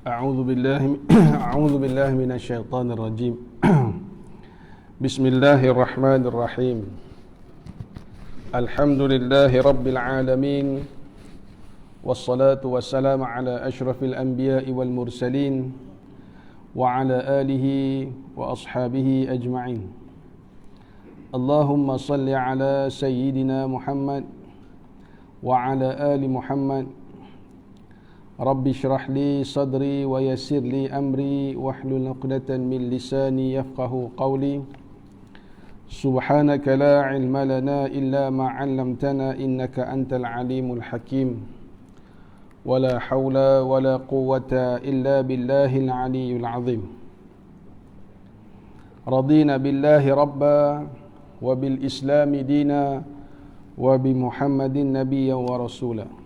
أعوذ بالله من الشيطان الرجيم. بسم الله الرحمن الرحيم. الحمد لله رب العالمين، والصلاة والسلام على أشرف الأنبياء والمرسلين وعلى آله وأصحابه أجمعين. اللهم صل على سيدنا محمد وعلى آل محمد. رب اشرح لي صدري ويسر لي أمري واحلل عقدة من لساني يفقه قولي. سبحانك لا علم لنا إلا ما علمتنا إنك أنت العليم الحكيم. ولا حول ولا قوة إلا بالله العلي العظيم. رضينا بالله ربا وبالإسلام دينا وبمحمد نبيا ورسولا.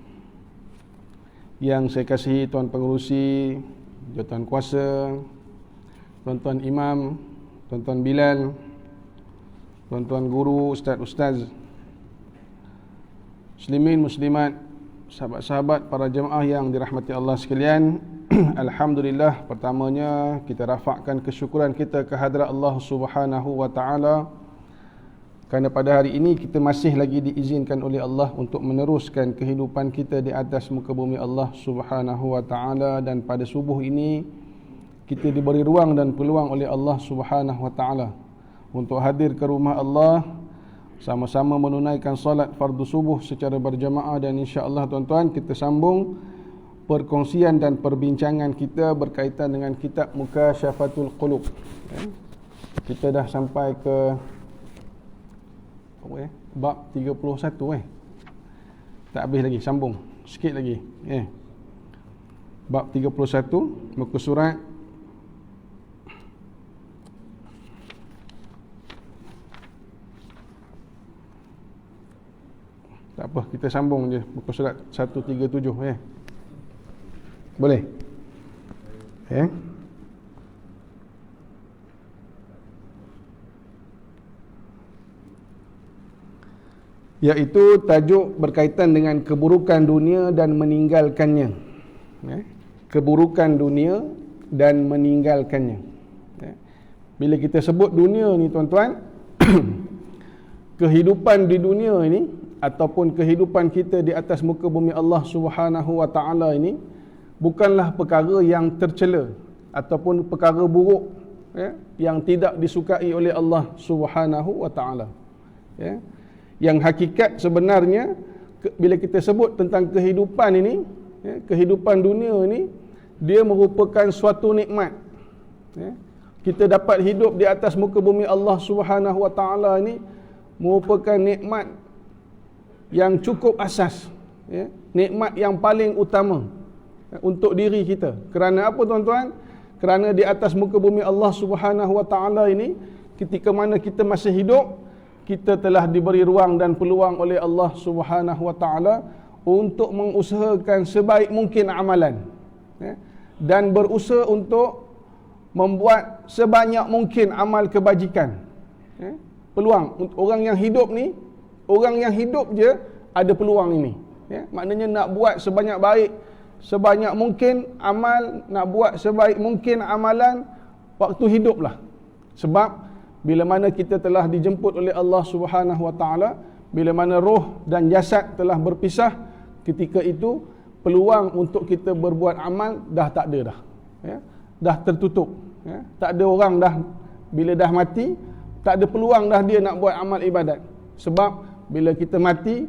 Yang saya kasihi Tuan Pengerusi, Jawatan Kuasa, Tuan-tuan Imam, Tuan-tuan Bilal, Tuan-tuan Guru, Ustaz-Ustaz, Muslimin, Muslimat, sahabat-sahabat, para jemaah yang dirahmati Allah sekalian. Alhamdulillah, pertamanya kita rafakkan kesyukuran kita kehadrat Allah Subhanahu wa Ta'ala, kerana pada hari ini kita masih lagi diizinkan oleh Allah untuk meneruskan kehidupan kita di atas muka bumi Allah Subhanahu wa Ta'ala. Dan pada subuh ini kita diberi ruang dan peluang oleh Allah Subhanahu wa Ta'ala untuk hadir ke rumah Allah, sama-sama menunaikan solat fardu subuh secara berjamaah. Dan insya-Allah tuan-tuan, kita sambung perkongsian dan perbincangan kita berkaitan dengan kitab Mukasyafatul Qulub. Kita dah sampai ke bab 31. Tak habis lagi, sambung sikit lagi. Bab 31, muka surat tak apa, kita sambung je muka surat 137. Boleh? Iaitu tajuk berkaitan dengan keburukan dunia dan meninggalkannya. Keburukan dunia dan meninggalkannya. Bila kita sebut dunia ni tuan-tuan, kehidupan di dunia ini ataupun kehidupan kita di atas muka bumi Allah Subhanahu wa Ta'ala ini bukanlah perkara yang tercela ataupun perkara buruk yang tidak disukai oleh Allah Subhanahu wa Ta'ala. Yang hakikat sebenarnya, bila kita sebut tentang kehidupan ini, kehidupan dunia ini, dia merupakan suatu nikmat. Kita dapat hidup di atas muka bumi Allah Subhanahu wa Ta'ala ini merupakan nikmat yang cukup asas, nikmat yang paling utama untuk diri kita. Kerana apa tuan-tuan? Kerana di atas muka bumi Allah Subhanahu wa Ta'ala ini, ketika mana kita masih hidup, kita telah diberi ruang dan peluang oleh Allah Subhanahu wa Ta'ala untuk mengusahakan sebaik mungkin amalan, dan berusaha untuk membuat sebanyak mungkin amal kebajikan. Peluang orang yang hidup ni, orang yang hidup je ada peluang ini. Maknanya nak buat sebanyak mungkin amal, nak buat sebaik mungkin amalan waktu hiduplah. Sebab bila mana kita telah dijemput oleh Allah Subhanahu wa Ta'ala, bila mana roh dan jasad telah berpisah, ketika itu peluang untuk kita berbuat amal dah tak ada dah. Dah tertutup. Tak ada orang dah, bila dah mati, tak ada peluang dah dia nak buat amal ibadat. Sebab bila kita mati,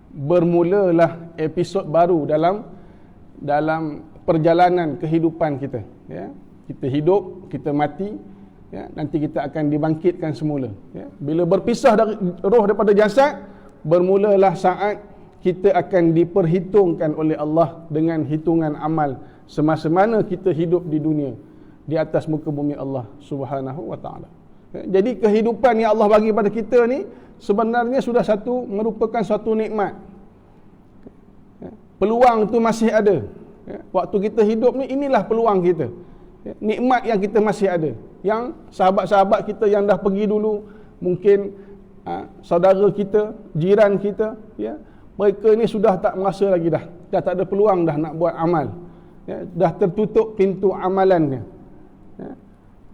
bermulalah episod baru dalam perjalanan kehidupan kita. Kita hidup, kita mati, nanti kita akan dibangkitkan semula. Bila berpisah dari roh daripada jasad, bermulalah saat kita akan diperhitungkan oleh Allah dengan hitungan amal semasa mana kita hidup di dunia di atas muka bumi Allah Subhanahu wa Ta'ala. Jadi kehidupan yang Allah bagi pada kita ni sebenarnya sudah merupakan satu nikmat. Peluang tu masih ada. Waktu kita hidup ni, inilah peluang kita. Nikmat yang kita masih ada. Yang sahabat-sahabat kita yang dah pergi dulu, mungkin saudara kita, jiran kita, mereka ni sudah tak merasa lagi dah tak ada peluang dah nak buat amal. dah tertutup pintu amalannya. Ya,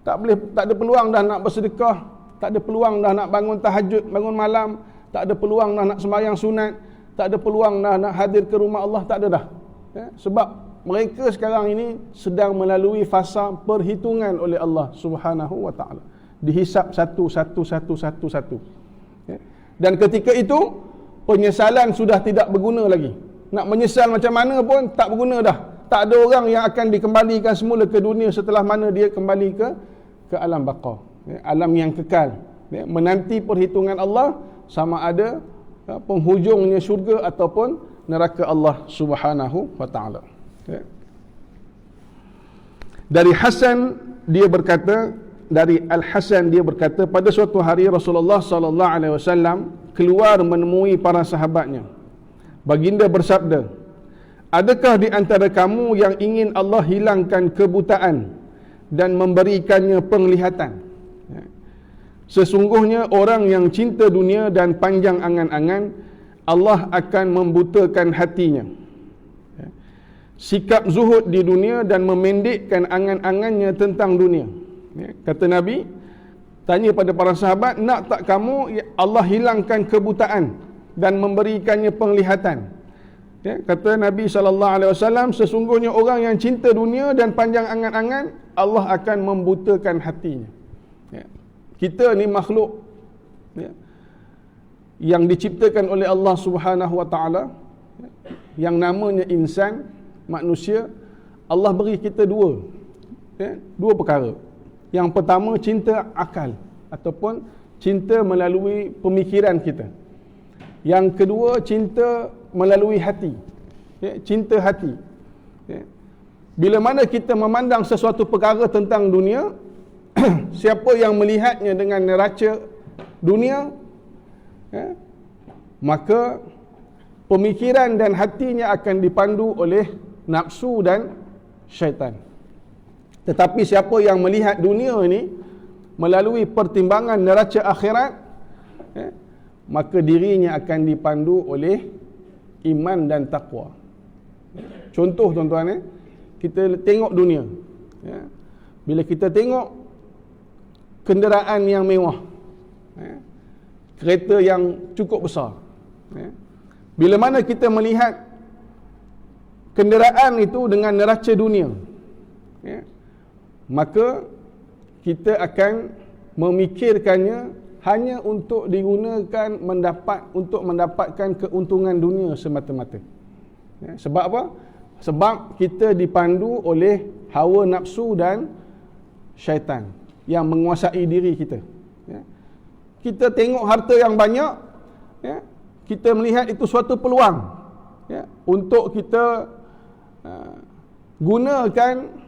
tak ada peluang dah nak bersedekah, tak ada peluang dah nak bangun tahajud, bangun malam, tak ada peluang dah nak sembahyang sunat, tak ada peluang dah nak hadir ke rumah Allah, tak ada dah. Ya, sebab mereka sekarang ini sedang melalui fasa perhitungan oleh Allah Subhanahu wa taala. Dihisap satu. Ya. Dan ketika itu penyesalan sudah tidak berguna lagi. Nak menyesal macam mana pun tak berguna dah. Tak ada orang yang akan dikembalikan semula ke dunia setelah mana dia kembali ke alam baqa, ya, alam yang kekal, ya, menanti perhitungan Allah sama ada penghujungnya syurga ataupun neraka Allah Subhanahu wa taala. Ya. Dari Hasan dia berkata, dari Al-Hasan dia berkata, pada suatu hari Rasulullah sallallahu alaihi wasallam keluar menemui para sahabatnya. Baginda bersabda, adakah di antara kamu yang ingin Allah hilangkan kebutaan dan memberikannya penglihatan? Ya. Sesungguhnya orang yang cinta dunia dan panjang angan-angan, Allah akan membutakan hatinya. Ya. Sikap zuhud di dunia dan memendekkan angan-angannya tentang dunia. Ya. Kata Nabi, tanya pada para sahabat, nak tak kamu Allah hilangkan kebutaan dan memberikannya penglihatan? Ya, kata Nabi SAW, sesungguhnya orang yang cinta dunia dan panjang angan-angan, Allah akan membutakan hatinya. Ya. Kita ni makhluk, ya, yang diciptakan oleh Allah Subhanahu wa taala, ya, yang namanya insan, manusia. Allah beri kita dua perkara. Yang pertama, cinta akal ataupun cinta melalui pemikiran kita. Yang kedua, cinta melalui hati, ya, cinta hati. Ya. Bila mana kita memandang sesuatu perkara tentang dunia, siapa yang melihatnya dengan neraca dunia, ya, maka pemikiran dan hatinya akan dipandu oleh nafsu dan syaitan. Tetapi siapa yang melihat dunia ini melalui pertimbangan neraca akhirat, ya, maka dirinya akan dipandu oleh iman dan taqwa. Contoh tuan-tuan, kita tengok dunia, ya, bila kita tengok kenderaan yang mewah, ya, kereta yang cukup besar, ya, bila mana kita melihat kenderaan itu dengan neraca dunia, ya, maka kita akan memikirkannya hanya untuk digunakan untuk mendapatkan keuntungan dunia semata-mata. Ya, sebab apa? Sebab kita dipandu oleh hawa nafsu dan syaitan yang menguasai diri kita. Ya. Kita tengok harta yang banyak, ya, kita melihat itu suatu peluang, ya, untuk kita gunakan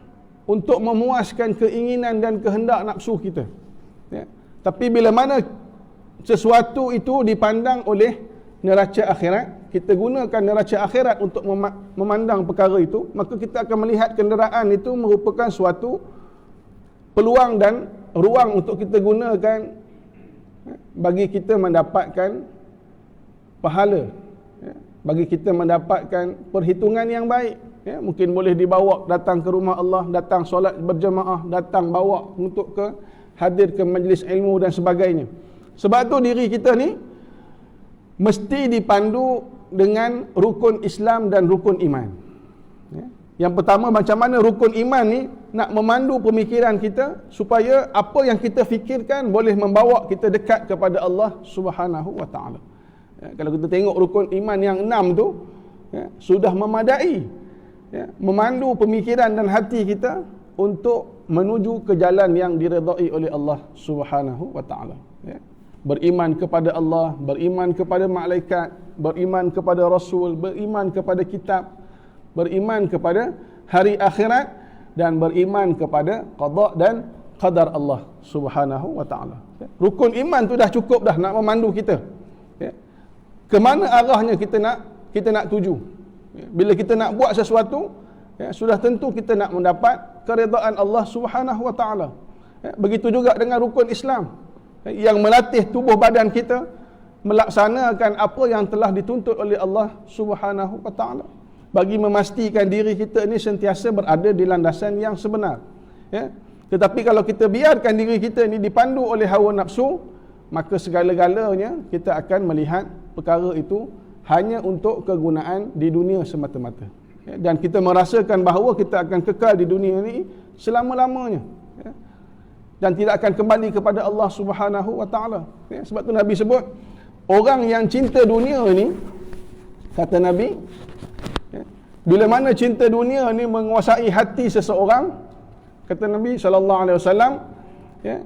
untuk memuaskan keinginan dan kehendak nafsu kita. Ya. Tapi bila mana sesuatu itu dipandang oleh neraca akhirat, kita gunakan neraca akhirat untuk memandang perkara itu, maka kita akan melihat kenderaan itu merupakan suatu peluang dan ruang untuk kita gunakan bagi kita mendapatkan pahala, ya, bagi kita mendapatkan perhitungan yang baik. Ya, mungkin boleh dibawa datang ke rumah Allah, datang solat berjemaah, datang bawa untuk hadir ke majlis ilmu dan sebagainya. Sebab tu diri kita ni mesti dipandu dengan rukun Islam dan rukun iman. Ya. Yang pertama, macam mana rukun iman ni nak memandu pemikiran kita supaya apa yang kita fikirkan boleh membawa kita dekat kepada Allah Subhanahu wa taala. Ya, kalau kita tengok rukun iman yang 6 tu, ya, sudah memadai, ya, memandu pemikiran dan hati kita untuk menuju ke jalan yang diredai oleh Allah Subhanahu wa taala. Ya. Beriman kepada Allah, beriman kepada malaikat, beriman kepada Rasul, beriman kepada kitab, beriman kepada hari akhirat, dan beriman kepada qada dan qadar Allah Subhanahu wa taala. Ya. Rukun iman tu dah cukup dah nak memandu kita. Ya. Ke mana arahnya kita nak tuju. Ya. Bila kita nak buat sesuatu, ya, sudah tentu kita nak mendapat keredaan Allah Subhanahu wa taala. Ya. Begitu juga dengan rukun Islam, yang melatih tubuh badan kita melaksanakan apa yang telah dituntut oleh Allah Subhanahu wa taala. bagi memastikan diri kita ni sentiasa berada di landasan yang sebenar. Ya. Tetapi kalau kita biarkan diri kita ni dipandu oleh hawa nafsu, maka segala-galanya kita akan melihat perkara itu hanya untuk kegunaan di dunia semata-mata. Ya. Dan kita merasakan bahawa kita akan kekal di dunia ni selama-lamanya. Ya. Dan tidak akan kembali kepada Allah Subhanahu wa taala. Ya. Sebab tu Nabi sebut, orang yang cinta dunia ni, kata Nabi, bila mana cinta dunia ni menguasai hati seseorang, kata Nabi SAW, ya,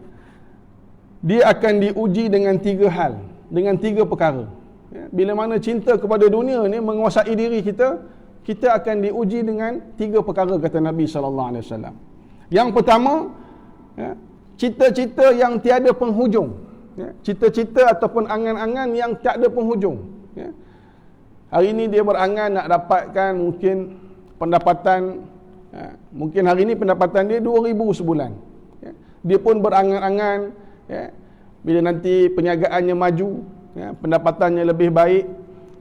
dia akan diuji dengan 3 hal, dengan 3 perkara. Ya, bila mana cinta kepada dunia ni menguasai diri kita, kita akan diuji dengan 3 perkara, kata Nabi SAW. Yang pertama, ya, cita-cita yang tiada penghujung. Ya, cita-cita ataupun angan-angan yang tiada penghujung. Ya. Hari ini dia berangan nak dapatkan mungkin pendapatan, mungkin hari ini pendapatan dia 2,000 sebulan. Ya. Dia pun berangan-angan, ya, bila nanti perniagaannya maju, ya, pendapatannya lebih baik,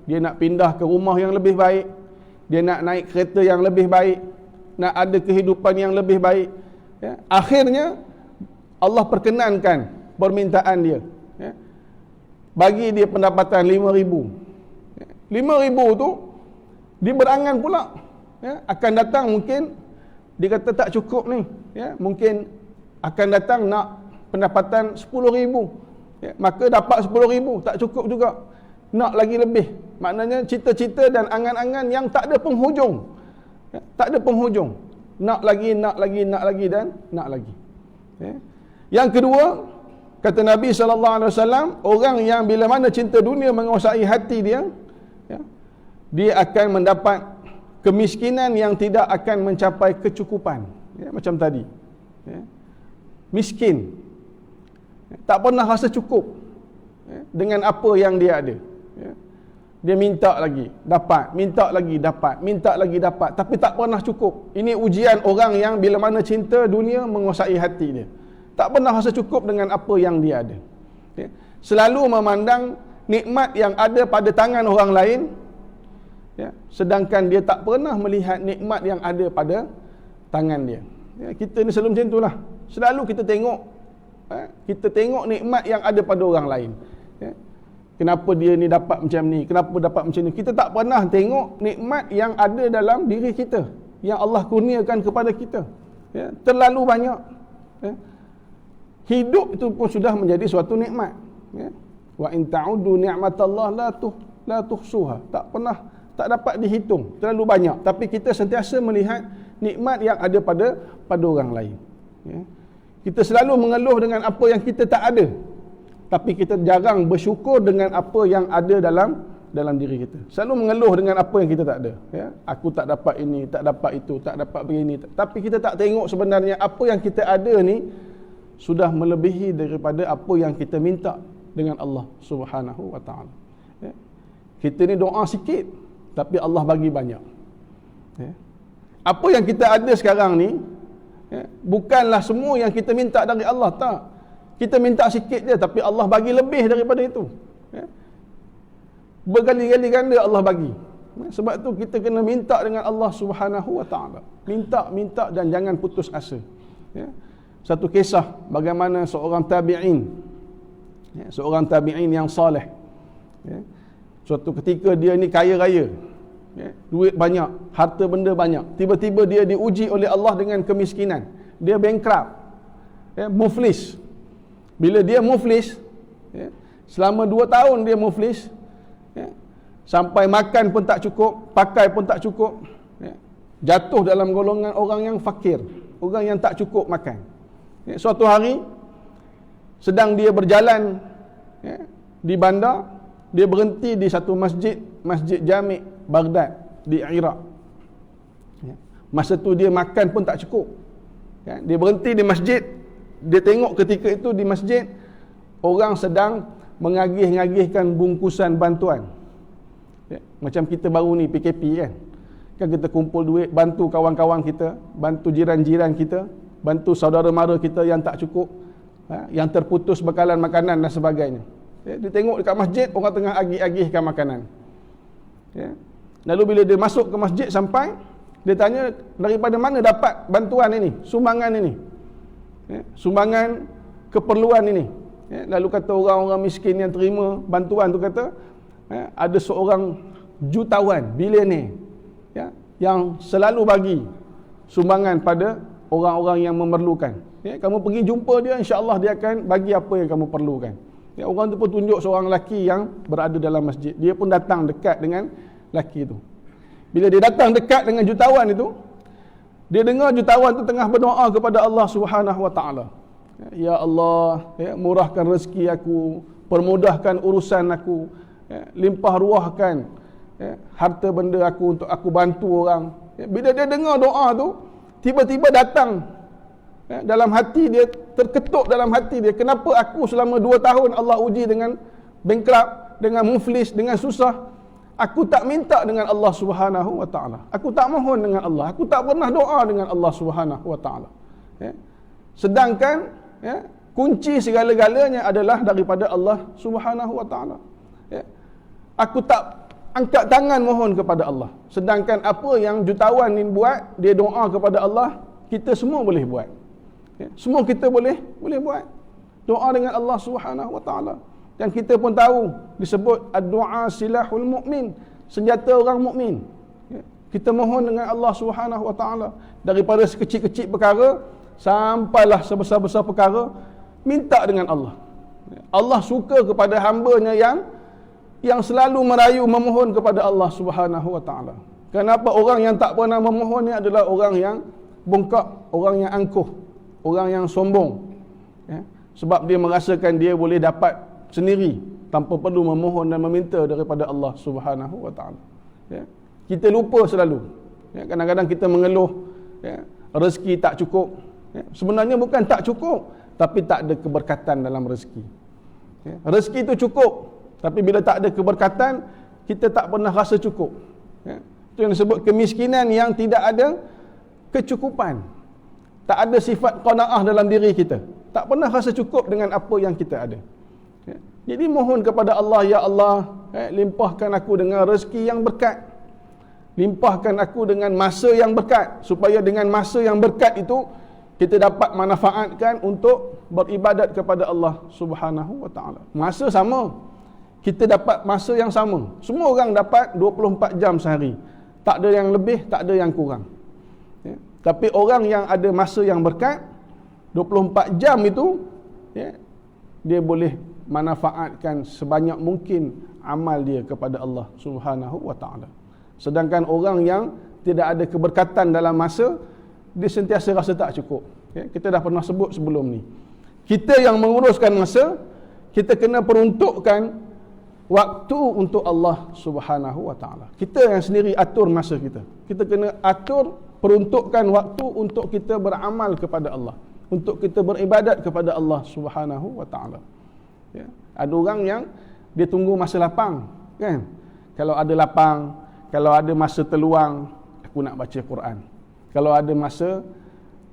dia nak pindah ke rumah yang lebih baik, dia nak naik kereta yang lebih baik, nak ada kehidupan yang lebih baik. Ya. Akhirnya Allah perkenankan permintaan dia. Ya. Bagi dia pendapatan 5,000. 5,000 tu dia berangan pula, ya, akan datang mungkin dia kata tak cukup ni, ya, mungkin akan datang nak pendapatan 10,000, ya, maka dapat 10,000 tak cukup juga, nak lagi lebih. Maknanya cita-cita dan angan-angan yang tak ada penghujung, ya, tak ada penghujung, nak lagi dan nak lagi. Ya. Yang kedua, kata Nabi SAW, orang yang bila mana cinta dunia menguasai hati dia, ya, dia akan mendapat kemiskinan yang tidak akan mencapai kecukupan. Ya, macam tadi. Ya. Miskin. Ya, tak pernah rasa cukup, ya, dengan apa yang dia ada. Ya. Dia minta lagi, dapat. Minta lagi, dapat. Minta lagi, dapat. Tapi tak pernah cukup. Ini ujian orang yang bila mana cinta dunia menguasai hati dia. Tak pernah rasa cukup dengan apa yang dia ada. Ya. Selalu memandang nikmat yang ada pada tangan orang lain, ya, sedangkan dia tak pernah melihat nikmat yang ada pada tangan dia. Ya, kita ni selalu macam itulah. Selalu kita tengok nikmat yang ada pada orang lain. Ya. Kenapa dia ni dapat macam ni? Kenapa dapat macam ni? Kita tak pernah tengok nikmat yang ada dalam diri kita, yang Allah kurniakan kepada kita. Ya, terlalu banyak. Ya. Hidup itu pun sudah menjadi suatu nikmat. Ya. Wa in ta'uddu ni'matallah la tuhsuha. Tak dapat dihitung, terlalu banyak. Tapi kita sentiasa melihat nikmat yang ada pada orang lain. Ya. Kita selalu mengeluh dengan apa yang kita tak ada, tapi kita jarang bersyukur dengan apa yang ada dalam diri kita. Selalu mengeluh dengan apa yang kita tak ada. Ya. Aku tak dapat ini, tak dapat itu, tak dapat begini. Tapi kita tak tengok sebenarnya apa yang kita ada ni sudah melebihi daripada apa yang kita minta dengan Allah Subhanahu wa taala. Ya. Kita ni doa sikit, tapi Allah bagi banyak. Ya. Apa yang kita ada sekarang ni, ya, bukanlah semua yang kita minta dari Allah, tak. Kita minta sikit je, tapi Allah bagi lebih daripada itu. Ya. Berkali-kali ganda Allah bagi. Ya. Sebab tu kita kena minta dengan Allah Subhanahu wa taala. Minta dan jangan putus asa. Ya. Satu kisah bagaimana seorang tabi'in, ya, seorang tabi'in yang soleh, ya, suatu ketika dia ni kaya raya, ya, duit banyak, harta benda banyak, tiba-tiba dia diuji oleh Allah dengan kemiskinan. Dia bankrupt, ya, muflis. Bila dia muflis, ya, selama 2 tahun dia muflis, ya, sampai makan pun tak cukup, pakai pun tak cukup, ya, jatuh dalam golongan orang yang fakir, orang yang tak cukup makan. Ya, suatu hari sedang dia berjalan, ya, di bandar, dia berhenti di satu masjid Jami' Baghdad di Iraq. Ya. Masa tu dia makan pun tak cukup. Ya, dia berhenti di masjid, dia tengok ketika itu di masjid orang sedang mengagih-ngagihkan bungkusan bantuan. Ya, macam kita baru ni PKP kan. Kan kita kumpul duit, bantu kawan-kawan kita, bantu jiran-jiran kita, bantu saudara mara kita yang tak cukup, yang terputus bekalan makanan dan sebagainya. Ya, dia tengok dekat masjid orang tengah agih-agihkan makanan. Ya. Lalu bila dia masuk ke masjid sampai, dia tanya daripada mana dapat bantuan ini, sumbangan ini, sumbangan keperluan ini. Lalu kata orang-orang miskin yang terima bantuan tu kata, ada seorang jutawan, bilioner, yang selalu bagi sumbangan pada orang-orang yang memerlukan. Kamu pergi jumpa dia, insya-Allah dia akan bagi apa yang kamu perlukan. Orang tu pun tunjuk seorang lelaki yang berada dalam masjid. Dia pun datang dekat dengan lelaki itu. Bila dia datang dekat dengan jutawan itu, dia dengar jutawan tu tengah berdoa kepada Allah Subhanahu Wa Taala. Ya Allah, murahkan rezeki aku, permudahkan urusan aku, limpah ruahkan harta benda aku untuk aku bantu orang. Bila dia dengar doa tu, tiba-tiba datang dalam hati dia, terketuk dalam hati dia, kenapa aku selama 2 tahun Allah uji dengan bankrupt, dengan muflis, dengan susah, aku tak minta dengan Allah Subhanahu Wa Taala, aku tak mohon dengan Allah, aku tak pernah doa dengan Allah Subhanahu Wa Taala. Sedangkan kunci segala-galanya adalah daripada Allah Subhanahu Wa Taala. Aku tak angkat tangan mohon kepada Allah. Sedangkan apa yang jutawan ni buat, dia doa kepada Allah, kita semua boleh buat. Semua kita boleh buat. Doa dengan Allah Subhanahu Wa Taala. Dan kita pun tahu disebut ad-du'a silahul mukmin, senjata orang mukmin. Kita mohon dengan Allah Subhanahu Wa Taala daripada sekecil-kecil perkara sampailah sebesar-besar perkara, minta dengan Allah. Allah suka kepada hamba-Nya yang selalu merayu memohon kepada Allah Subhanahu Wa Taala. Kenapa orang yang tak pernah memohon ni adalah orang yang bongkak, orang yang angkuh, orang yang sombong. Sebab dia merasakan dia boleh dapat sendiri tanpa perlu memohon dan meminta daripada Allah Subhanahu Wa Taala. Kita lupa selalu. Kadang-kadang kita mengeluh rezeki tak cukup. Sebenarnya bukan tak cukup, tapi tak ada keberkatan dalam rezeki. Rezeki itu cukup, tapi bila tak ada keberkatan, kita tak pernah rasa cukup. Itu yang disebut kemiskinan yang tidak ada kecukupan. Tak ada sifat qanaah dalam diri kita. Tak pernah rasa cukup dengan apa yang kita ada. Jadi mohon kepada Allah, ya Allah, limpahkan aku dengan rezeki yang berkat. Limpahkan aku dengan masa yang berkat, supaya dengan masa yang berkat itu kita dapat manfaatkan untuk beribadat kepada Allah Subhanahu Wa Taala. Masa sama, kita dapat masa yang sama. Semua orang dapat 24 jam sehari. Tak ada yang lebih, tak ada yang kurang. Tapi orang yang ada masa yang berkat, 24 jam itu, dia boleh manfaatkan sebanyak mungkin amal dia kepada Allah Subhanahu Wa Taala. Sedangkan orang yang tidak ada keberkatan dalam masa, dia sentiasa rasa tak cukup. Kita dah pernah sebut sebelum ni. Kita yang menguruskan masa, kita kena peruntukkan waktu untuk Allah Subhanahu Wa Taala. Kita yang sendiri atur masa kita. Kita kena atur, peruntukkan waktu untuk kita beramal kepada Allah, untuk kita beribadat kepada Allah Subhanahu Wa Taala. Ada orang yang dia tunggu masa lapang, kan? Kalau ada lapang, kalau ada masa terluang, aku nak baca Quran. Kalau ada masa,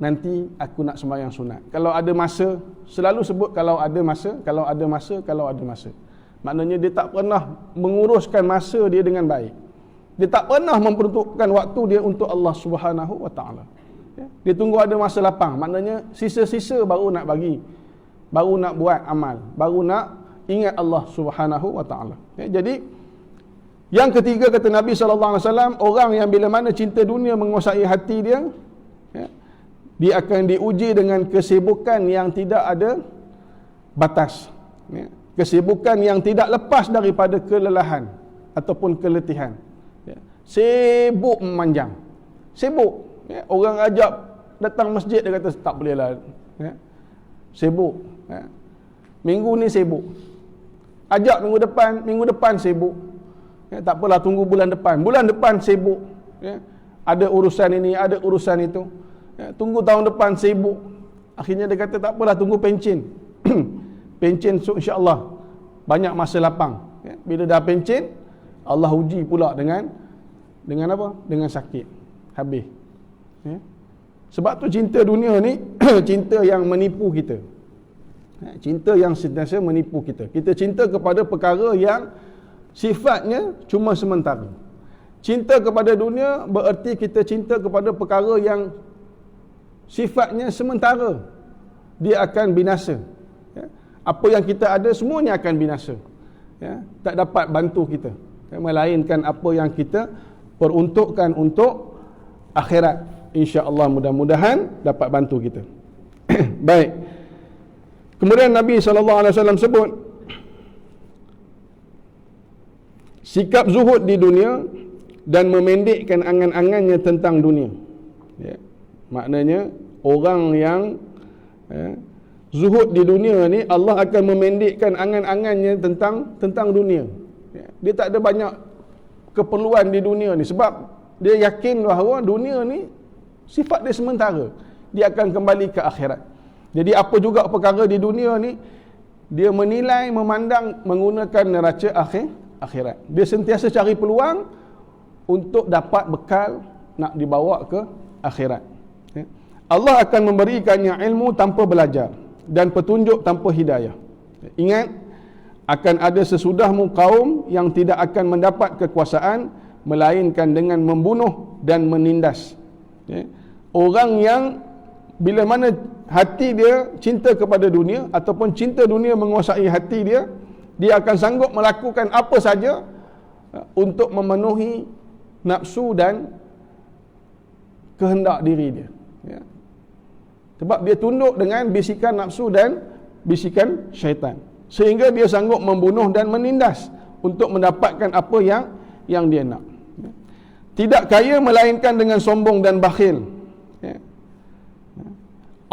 nanti aku nak sembahyang sunat. Kalau ada masa, selalu sebut kalau ada masa, kalau ada masa, kalau ada masa. Maknanya dia tak pernah menguruskan masa dia dengan baik. Dia tak pernah memperuntukkan waktu dia untuk Allah Subhanahu Wa Taala. Dia tunggu ada masa lapang, maknanya sisa-sisa baru nak bagi, baru nak buat amal, baru nak ingat Allah Subhanahu Wa Taala. Jadi yang ketiga kata Nabi SAW, orang yang bila mana cinta dunia menguasai hati dia, dia akan diuji dengan kesibukan yang tidak ada batas. Kesibukan yang tidak lepas daripada kelelahan ataupun keletihan. Sibuk memanjang. Sibuk. Orang ajak datang masjid, dia kata tak boleh lah. Sibuk. Minggu ni sibuk. Ajak minggu depan sibuk. Tak apalah, tunggu bulan depan. Bulan depan sibuk. Ada urusan ini, ada urusan itu. Tunggu tahun depan sibuk. Akhirnya dia kata tak apalah, tunggu pencen. Pencen insya-Allah banyak masa lapang. Bila dah pencen, Allah uji pula dengan apa? Dengan sakit. Habis. Sebab tu cinta dunia ni cinta yang menipu kita. Cinta yang sentiasa menipu kita. Kita cinta kepada perkara yang sifatnya cuma sementara. Cinta kepada dunia bererti kita cinta kepada perkara yang sifatnya sementara. Dia akan binasa. Ya. Apa yang kita ada semuanya akan binasa. Ya. Tak dapat bantu kita. Ya. Melainkan apa yang kita peruntukkan untuk akhirat. InsyaAllah mudah-mudahan dapat bantu kita. Baik. Kemudian Nabi SAW sebut sikap zuhud di dunia dan memendekkan angan-angannya tentang dunia. Ya. Maknanya orang yang zuhud di dunia ni, Allah akan memendekkan angan-angannya tentang dunia. Ya. Dia tak ada banyak keperluan di dunia ni sebab dia yakin bahawa dunia ni sifat dia sementara. Dia akan kembali ke akhirat. Jadi apa juga perkara di dunia ni, dia menilai, memandang menggunakan neraca akhirat. Dia sentiasa cari peluang untuk dapat bekal nak dibawa ke akhirat. Ya. Allah akan memberikannya ilmu tanpa belajar dan petunjuk tanpa hidayah. Ingat, akan ada sesudahmu kaum yang tidak akan mendapat kekuasaan melainkan dengan membunuh dan menindas. Ya. Orang yang bila mana hati dia cinta kepada dunia ataupun cinta dunia menguasai hati dia, dia akan sanggup melakukan apa saja untuk memenuhi nafsu dan kehendak diri dia. Ya. Sebab dia tunduk dengan bisikan nafsu dan bisikan syaitan. Sehingga dia sanggup membunuh dan menindas untuk mendapatkan apa yang dia nak. Ya. Tidak kaya melainkan dengan sombong dan bakhil. Ya.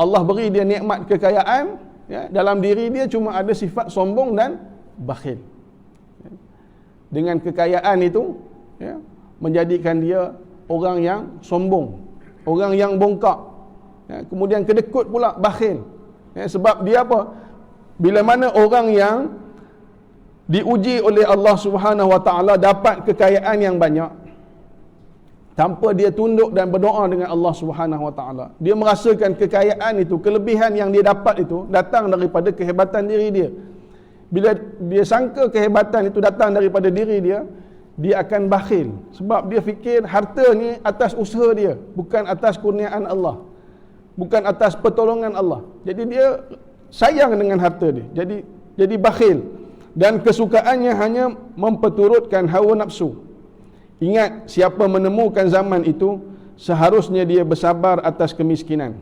Allah beri dia nikmat kekayaan, ya, dalam diri dia cuma ada sifat sombong dan bakhil. Ya. Dengan kekayaan itu, ya, menjadikan dia orang yang sombong, orang yang bongkak, ya, kemudian kedekut pula, bakhil. Ya, sebab dia apa? Bila mana orang yang diuji oleh Allah Subhanahu Wa Taala dapat kekayaan yang banyak, tanpa dia tunduk dan berdoa dengan Allah Subhanahu Wa Taala, dia merasakan kekayaan itu, kelebihan yang dia dapat itu datang daripada kehebatan diri dia. Bila dia sangka kehebatan itu datang daripada diri dia, dia akan bakhil. Sebab dia fikir harta ni atas usaha dia, bukan atas kurniaan Allah, bukan atas pertolongan Allah. Jadi dia sayang dengan harta dia, jadi bakhil. Dan kesukaannya hanya memperturutkan hawa nafsu. Ingat, siapa menemukan zaman itu, seharusnya dia bersabar atas kemiskinan,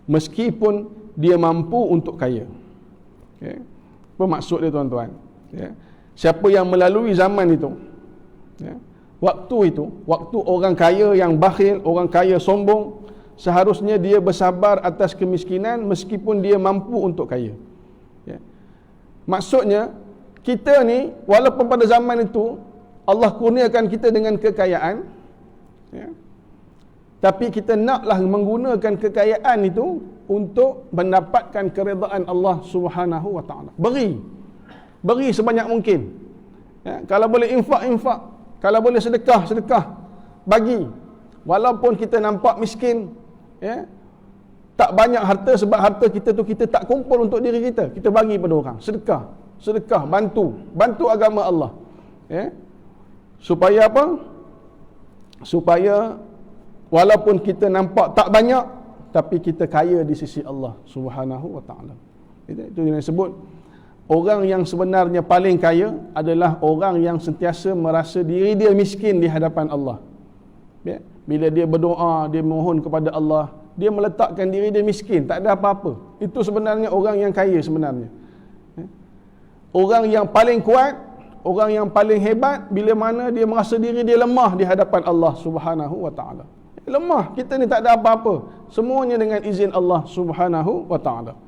meskipun dia mampu untuk kaya. Okay. Apa maksud dia, tuan-tuan? Ya. Siapa yang melalui zaman itu, ya, waktu orang kaya yang bakhil, orang kaya sombong, seharusnya dia bersabar atas kemiskinan meskipun dia mampu untuk kaya. Ya. Maksudnya, kita ni walaupun pada zaman itu Allah kurniakan kita dengan kekayaan, ya, tapi kita naklah menggunakan kekayaan itu untuk mendapatkan keredaan Allah Subhanahu Wa Taala. Beri sebanyak mungkin. Ya, kalau boleh infak, kalau boleh sedekah, bagi. Walaupun kita nampak miskin, ya, tak banyak harta, sebab harta kita tu kita tak kumpul untuk diri kita, kita bagi pada orang. Sedekah, bantu agama Allah. Ya. Supaya apa? Supaya walaupun kita nampak tak banyak, tapi kita kaya di sisi Allah Subhanahu Wa Taala. Itu yang disebut orang yang sebenarnya paling kaya adalah orang yang sentiasa merasa diri dia miskin di hadapan Allah. Ya? Bila dia berdoa, dia mohon kepada Allah, dia meletakkan diri dia miskin, tak ada apa-apa. Itu sebenarnya orang yang kaya sebenarnya. Ya? Orang yang paling kuat, orang yang paling hebat bila mana dia merasa diri dia lemah di hadapan Allah Subhanahu Wa Taala. Lemah, kita ni tak ada apa-apa, semuanya dengan izin Allah Subhanahu Wa Taala.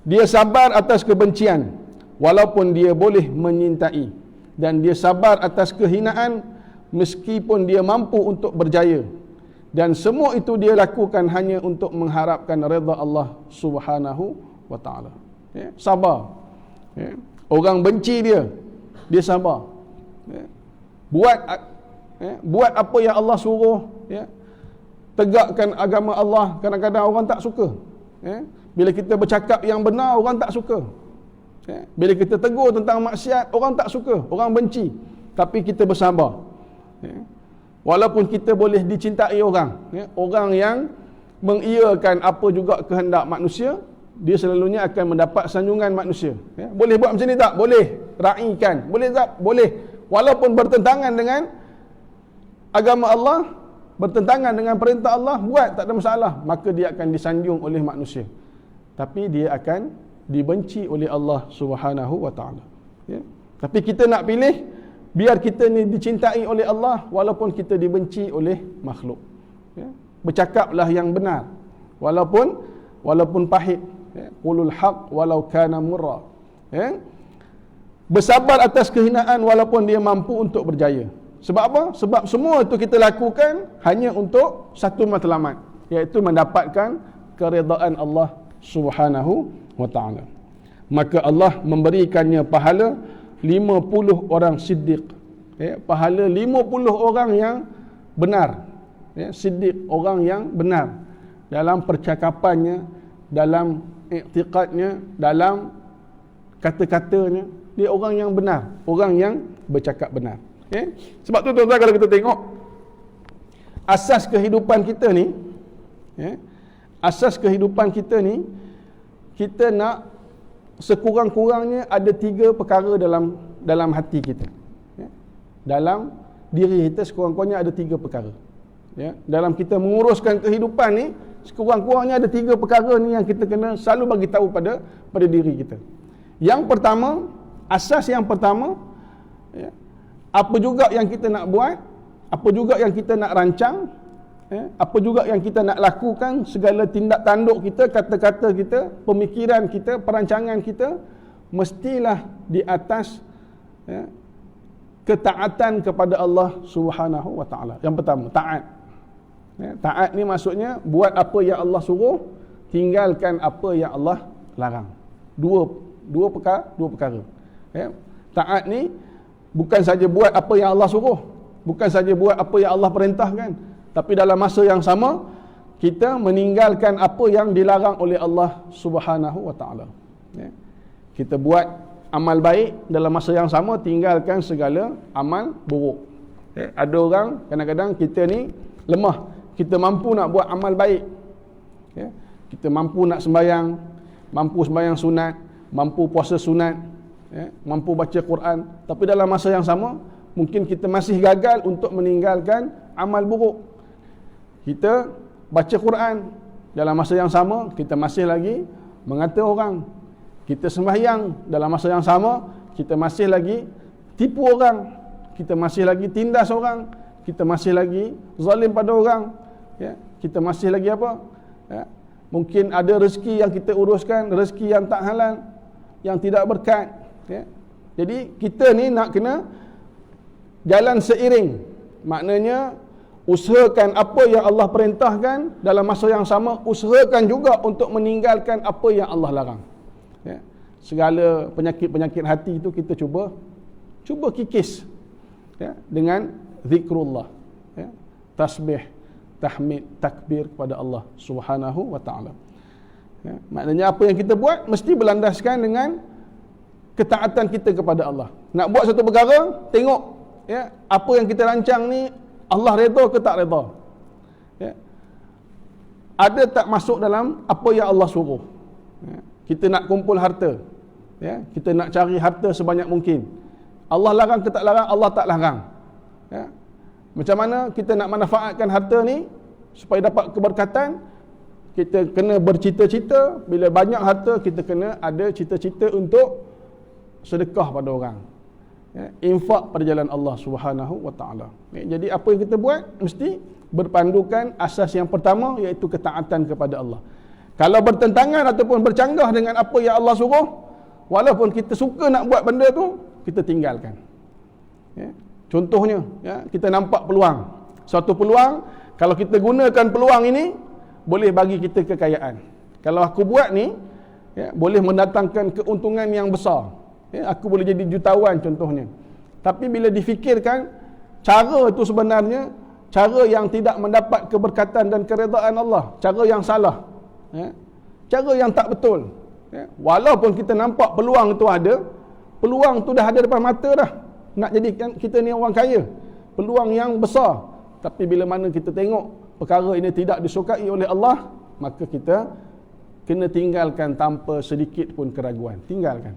Dia sabar atas kebencian walaupun dia boleh menyintai, dan dia sabar atas kehinaan meskipun dia mampu untuk berjaya, dan semua itu dia lakukan hanya untuk mengharapkan redha Allah Subhanahu Wa Taala. Ya, sabar. Ya. Orang benci dia sabar. Ya. Buat apa yang Allah suruh, ya. Tegakkan agama Allah. Kadang-kadang orang tak suka. Ya. Bila kita bercakap yang benar, orang tak suka. Ya. Bila kita tegur tentang maksiat, orang tak suka, orang benci. Tapi kita bersabar. Ya. Walaupun kita boleh dicintai orang, ya, orang yang mengiyakan apa juga kehendak manusia, dia selalunya akan mendapat sanjungan manusia. Ya. Boleh buat macam ni tak? Boleh. Raikan. Boleh tak? Boleh. Walaupun bertentangan dengan agama Allah, bertentangan dengan perintah Allah, buat, tak ada masalah. Maka dia akan disanjung oleh manusia. Tapi dia akan dibenci oleh Allah Subhanahu wa taala. Ya. Tapi kita nak pilih biar kita ni dicintai oleh Allah walaupun kita dibenci oleh makhluk. Ya. Bercakaplah yang benar walaupun pahit. Ya. Qulul haq walau kana murra. Ya. Bersabar atas kehinaan walaupun dia mampu untuk berjaya. Sebab apa? Sebab semua itu kita lakukan hanya untuk satu matlamat, iaitu mendapatkan keredaan Allah Subhanahu wa taala. Maka Allah memberikannya pahala 50 orang siddiq. Ya, pahala 50 orang yang benar. Ya, siddiq, orang yang benar dalam percakapannya, dalam i'tiqadnya, dalam kata-katanya. Dia orang yang benar, orang yang bercakap benar. Ya. Sebab tu tuan-tuan, kalau kita tengok asas kehidupan kita ni, ya, asas kehidupan kita ni, kita nak sekurang-kurangnya ada 3 perkara dalam hati kita. Ya. Dalam diri kita sekurang-kurangnya ada 3 perkara. Ya. Dalam kita menguruskan kehidupan ni, sekurang-kurangnya ada 3 perkara ni yang kita kena selalu bagi tahu pada diri kita. Yang pertama, asas yang pertama, ya, apa juga yang kita nak buat, apa juga yang kita nak rancang, ya, apa juga yang kita nak lakukan, segala tindak tanduk kita, kata-kata kita, pemikiran kita, perancangan kita, mestilah di atas, ya, ketaatan kepada Allah Subhanahu wa taala. Yang pertama, taat. Ya, taat ni maksudnya buat apa yang Allah suruh, tinggalkan apa yang Allah larang. Dua perkara. Ya, taat ni bukan saja buat apa yang Allah suruh, bukan saja buat apa yang Allah perintahkan, tapi dalam masa yang sama kita meninggalkan apa yang dilarang oleh Allah Subhanahu wa taala. Ya. Kita buat amal baik, dalam masa yang sama tinggalkan segala amal buruk. Ya. Ada orang kadang-kadang kita ni lemah, kita mampu nak buat amal baik. Ya. Kita mampu nak sembahyang, mampu sembahyang sunat, mampu puasa sunat, ya, mampu baca Quran, tapi dalam masa yang sama mungkin kita masih gagal untuk meninggalkan amal buruk. Kita baca Quran, dalam masa yang sama kita masih lagi mengata orang. Kita sembahyang, dalam masa yang sama kita masih lagi tipu orang, kita masih lagi tindas orang, kita masih lagi zalim pada orang, ya, kita masih lagi apa, ya, mungkin ada rezeki yang kita uruskan, rezeki yang tak halal, yang tidak berkat. Ya. Jadi kita ni nak kena jalan seiring. Maknanya usahakan apa yang Allah perintahkan, dalam masa yang sama usahakan juga untuk meninggalkan apa yang Allah larang. Ya. Segala penyakit-penyakit hati itu kita cuba kikis, ya, dengan zikrullah, ya, tasbih, tahmid, takbir kepada Allah Subhanahu wa taala. Ya. Maknanya apa yang kita buat mesti berlandaskan dengan ketaatan kita kepada Allah. Nak buat satu perkara, tengok, ya, apa yang kita rancang ni Allah redha ke tak redha. Ya. Ada tak masuk dalam apa yang Allah suruh. Ya. Kita nak kumpul harta, ya, kita nak cari harta sebanyak mungkin. Allah larang ke tak larang? Allah tak larang. Ya. Macam mana kita nak manfaatkan harta ni supaya dapat keberkatan? Kita kena bercita-cita. Bila banyak harta, kita kena ada cita-cita untuk sedekah pada orang, ya, infak pada jalan Allah Subhanahu wa taala. Ya, jadi apa yang kita buat mesti berpandukan asas yang pertama, iaitu ketaatan kepada Allah. Kalau bertentangan ataupun bercanggah dengan apa yang Allah suruh, walaupun kita suka nak buat benda tu, kita tinggalkan. Ya. Contohnya, ya, kita nampak peluang, suatu peluang, kalau kita gunakan peluang ini boleh bagi kita kekayaan. Kalau aku buat ni, ya, boleh mendatangkan keuntungan yang besar. Ya, aku boleh jadi jutawan contohnya. Tapi bila difikirkan, cara itu sebenarnya cara yang tidak mendapat keberkatan dan keredaan Allah, cara yang salah, ya, cara yang tak betul. Ya, walaupun kita nampak peluang itu ada, peluang tu dah ada depan mata dah, nak jadikan kita ni orang kaya, peluang yang besar, Tapi bila mana kita tengok perkara ini tidak disukai oleh Allah, maka kita kena tinggalkan tanpa sedikit pun keraguan. Tinggalkan.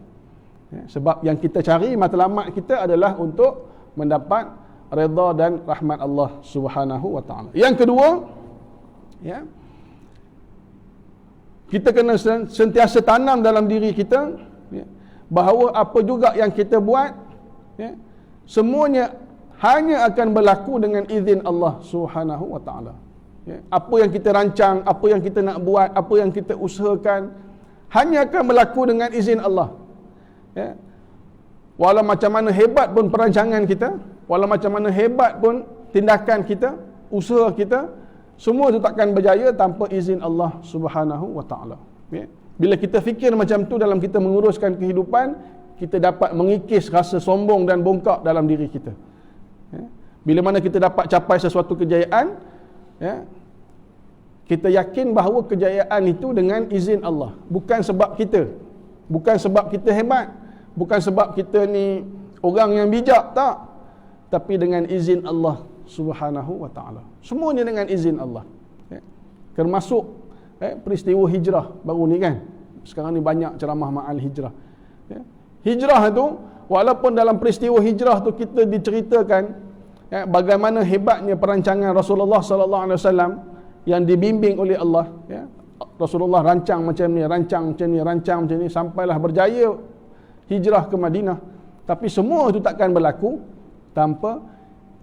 Sebab yang kita cari, matlamat kita adalah untuk mendapat redha dan rahmat Allah Subhanahu wa taala. Yang kedua, kita kena sentiasa tanam dalam diri kita bahawa apa juga yang kita buat, semuanya hanya akan berlaku dengan izin Allah Subhanahu wa taala. Apa yang kita rancang, apa yang kita nak buat, apa yang kita usahakan, hanya akan berlaku dengan izin Allah. Walau macam mana hebat pun perancangan kita, walau macam mana hebat pun tindakan kita, usaha kita, semua itu takkan berjaya tanpa izin Allah Subhanahu wa taala. Bila kita fikir macam tu dalam kita menguruskan kehidupan, kita dapat mengikis rasa sombong dan bongkak dalam diri kita. Bila mana kita dapat capai sesuatu kejayaan, kita yakin bahawa kejayaan itu dengan izin Allah, bukan sebab kita, bukan sebab kita hebat, bukan sebab kita ni orang yang bijak, tak, tapi dengan izin Allah Subhanahu wa taala. Semuanya dengan izin Allah. Termasuk peristiwa hijrah baru ni kan. Sekarang ni banyak ceramah ma'al hijrah. Hijrah itu, walaupun dalam peristiwa hijrah tu kita diceritakan bagaimana hebatnya perancangan Rasulullah sallallahu alaihi wasallam yang dibimbing oleh Allah, Rasulullah rancang macam ni, rancang macam ni, rancang macam ni, sampailah berjaya hijrah ke Madinah. Tapi semua itu takkan berlaku tanpa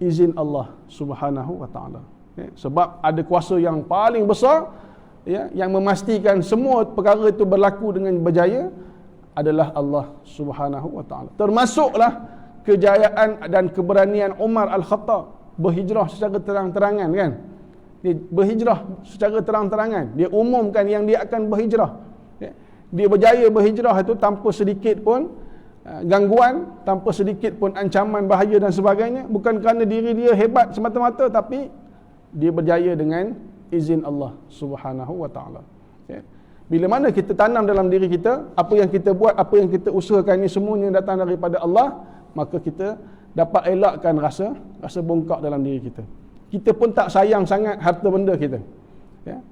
izin Allah Subhanahu wa taala. Sebab ada kuasa yang paling besar yang memastikan semua perkara itu berlaku dengan berjaya adalah Allah Subhanahu wa taala. Termasuklah kejayaan dan keberanian Umar Al-Khattab berhijrah secara terang-terangan kan. Dia berhijrah secara terang-terangan. Dia umumkan yang dia akan berhijrah. Dia berjaya berhijrah itu tanpa sedikit pun gangguan, tanpa sedikit pun ancaman bahaya dan sebagainya. Bukan kerana diri dia hebat semata-mata, tapi dia berjaya dengan izin Allah Subhanahu wa taala. Bila mana kita tanam dalam diri kita, apa yang kita buat, apa yang kita usahakan ini semuanya datang daripada Allah, maka kita dapat elakkan rasa bongkak dalam diri kita. Kita pun tak sayang sangat harta benda kita.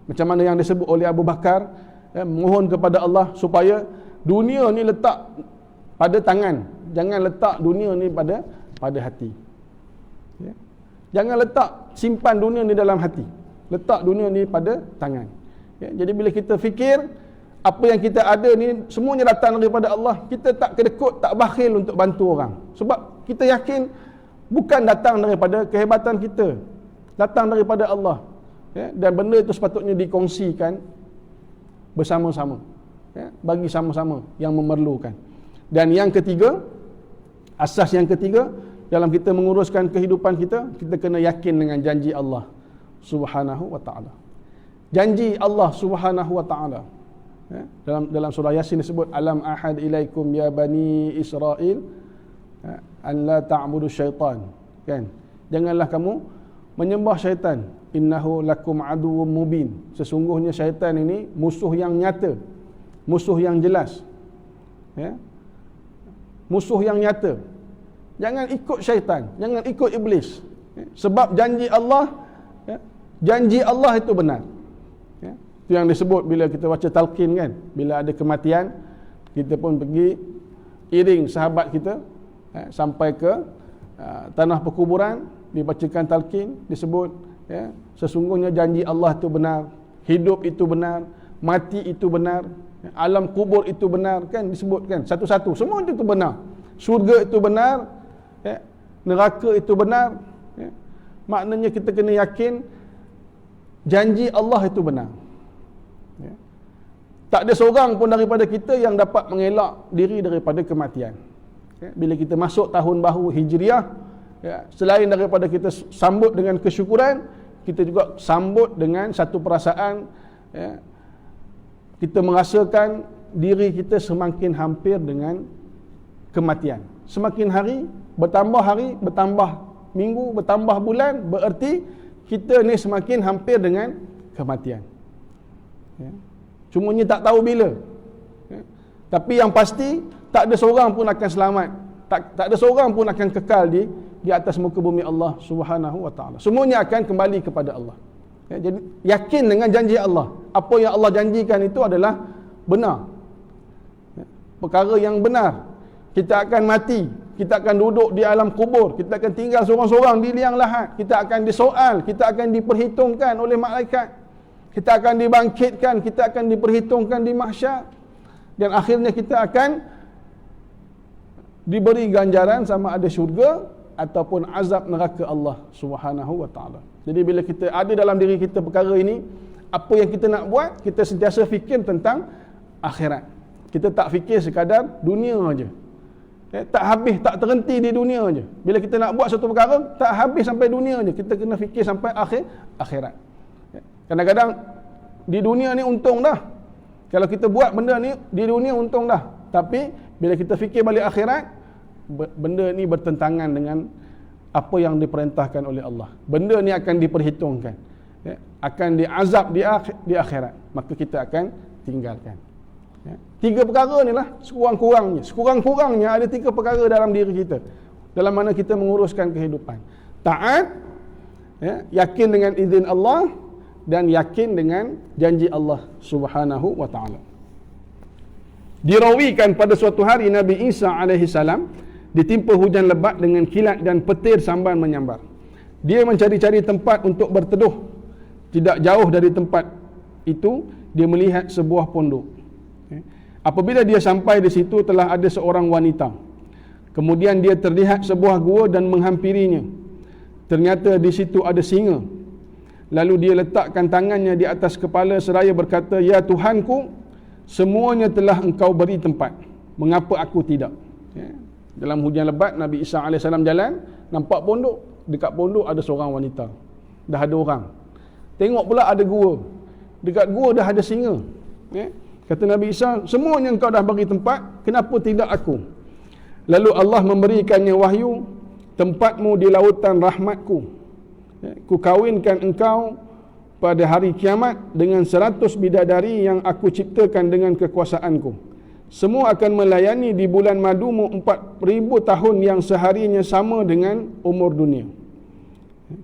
Macam mana yang disebut oleh Abu Bakar, mohon kepada Allah supaya dunia ni letak pada tangan, jangan letak dunia ni pada hati. Jangan letak, simpan dunia ni dalam hati, letak dunia ni pada tangan. Jadi bila kita fikir apa yang kita ada ni semuanya datang daripada Allah, kita tak kedekut, tak bakhil untuk bantu orang. Sebab kita yakin bukan datang daripada kehebatan kita, datang daripada Allah. Dan benda itu sepatutnya dikongsikan bersama-sama, bagi sama-sama yang memerlukan. Dan yang ketiga, asas yang ketiga dalam kita menguruskan kehidupan kita, kita kena yakin dengan janji Allah Subhanahu wa taala. Janji Allah Subhanahu wa taala, dalam surah Yasin disebut, alam ahad ilaikum ya bani Israel an la ta'budu syaitan, kan? Janganlah kamu menyembah syaitan, innahu lakum aduwwum mubin. Sesungguhnya syaitan ini musuh yang nyata, musuh yang jelas. Musuh yang nyata. Jangan ikut syaitan, jangan ikut iblis. Sebab janji Allah, janji Allah itu benar. Itu yang disebut bila kita baca talqin kan, bila ada kematian, kita pun pergi iring sahabat kita sampai ke tanah perkuburan, dibacakan talqin, disebut sesungguhnya janji Allah itu benar, hidup itu benar, mati itu benar, alam kubur itu benar, kan disebutkan satu-satu, semua itu benar. Syurga itu benar, neraka itu benar. Maknanya kita kena yakin janji Allah itu benar. Tak ada seorang pun daripada kita yang dapat mengelak diri daripada kematian. Bila kita masuk tahun baru Hijriah, selain daripada kita sambut dengan kesyukuran, kita juga sambut dengan satu perasaan, kita merasakan diri kita semakin hampir dengan kematian. Semakin hari, bertambah minggu, bertambah bulan, bererti kita ni semakin hampir dengan kematian. Cumanya tak tahu bila. Tapi yang pasti, tak ada seorang pun akan selamat, tak ada seorang pun akan kekal di di atas muka bumi Allah Subhanahu wa taala. Semuanya akan kembali kepada Allah. Ya, jadi yakin dengan janji Allah. Apa yang Allah janjikan itu adalah benar. Ya, perkara yang benar. Kita akan mati, kita akan duduk di alam kubur, kita akan tinggal seorang-seorang di liang lahat, kita akan disoal, kita akan diperhitungkan oleh malaikat, kita akan dibangkitkan, kita akan diperhitungkan di mahsyar, dan akhirnya kita akan diberi ganjaran sama ada syurga ataupun azab neraka Allah Subhanahu wa taala. Jadi bila kita ada dalam diri kita perkara ini, apa yang kita nak buat, kita sentiasa fikir tentang akhirat. Kita tak fikir sekadar dunia aja. Tak habis, tak terhenti di dunia aja. Bila kita nak buat satu perkara, tak habis sampai dunia aja. Kita kena fikir sampai akhirat. Kadang-kadang di dunia ni untung dah. Kalau kita buat benda ni di dunia untung dah. Tapi bila kita fikir balik akhirat, benda ni bertentangan dengan apa yang diperintahkan oleh Allah. Benda ni akan diperhitungkan, akan diazab di akhirat. Maka kita akan tinggalkan. Tiga perkara ni lah sekurang-kurangnya ada tiga perkara dalam diri kita, dalam mana kita menguruskan kehidupan. Taat, yakin dengan izin Allah, dan yakin dengan janji Allah Subhanahu wa taala. Dirawikan pada suatu hari Nabi Isa alaihi salam ditimpa hujan lebat dengan kilat dan petir sambar menyambar. Dia mencari-cari tempat untuk berteduh. Tidak jauh dari tempat itu dia melihat sebuah pondok. Apabila dia sampai di situ, telah ada seorang wanita. Kemudian dia terlihat sebuah gua dan menghampirinya. Ternyata di situ ada singa. Lalu dia letakkan tangannya di atas kepala seraya berkata, "Ya Tuhanku, semuanya telah engkau beri tempat. Mengapa aku tidak?" Dalam hujan lebat, Nabi Isa AS jalan, nampak pondok. Dekat pondok ada seorang wanita. Dah ada orang. Tengok pula ada gua. Dekat gua dah ada singa. Kata Nabi Isa, semuanya engkau dah bagi tempat, kenapa tidak aku? Lalu Allah memberikannya wahyu, tempatmu di lautan rahmatku. Ku kawinkan engkau pada hari kiamat dengan 100 bidadari yang aku ciptakan dengan kekuasaanku. Semua akan melayani di bulan madumu 4,000 tahun yang seharinya sama dengan umur dunia.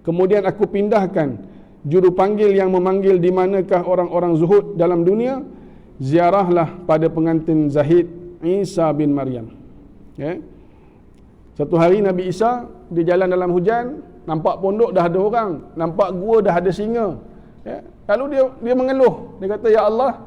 Kemudian aku pindahkan juru panggil yang memanggil di manakah orang-orang zuhud dalam dunia. Ziarahlah pada pengantin Zahid Isa bin Maryam. Satu hari Nabi Isa dia jalan dalam hujan, nampak pondok dah ada orang, nampak gua dah ada singa. Lalu dia mengeluh. Dia kata, "Ya Allah,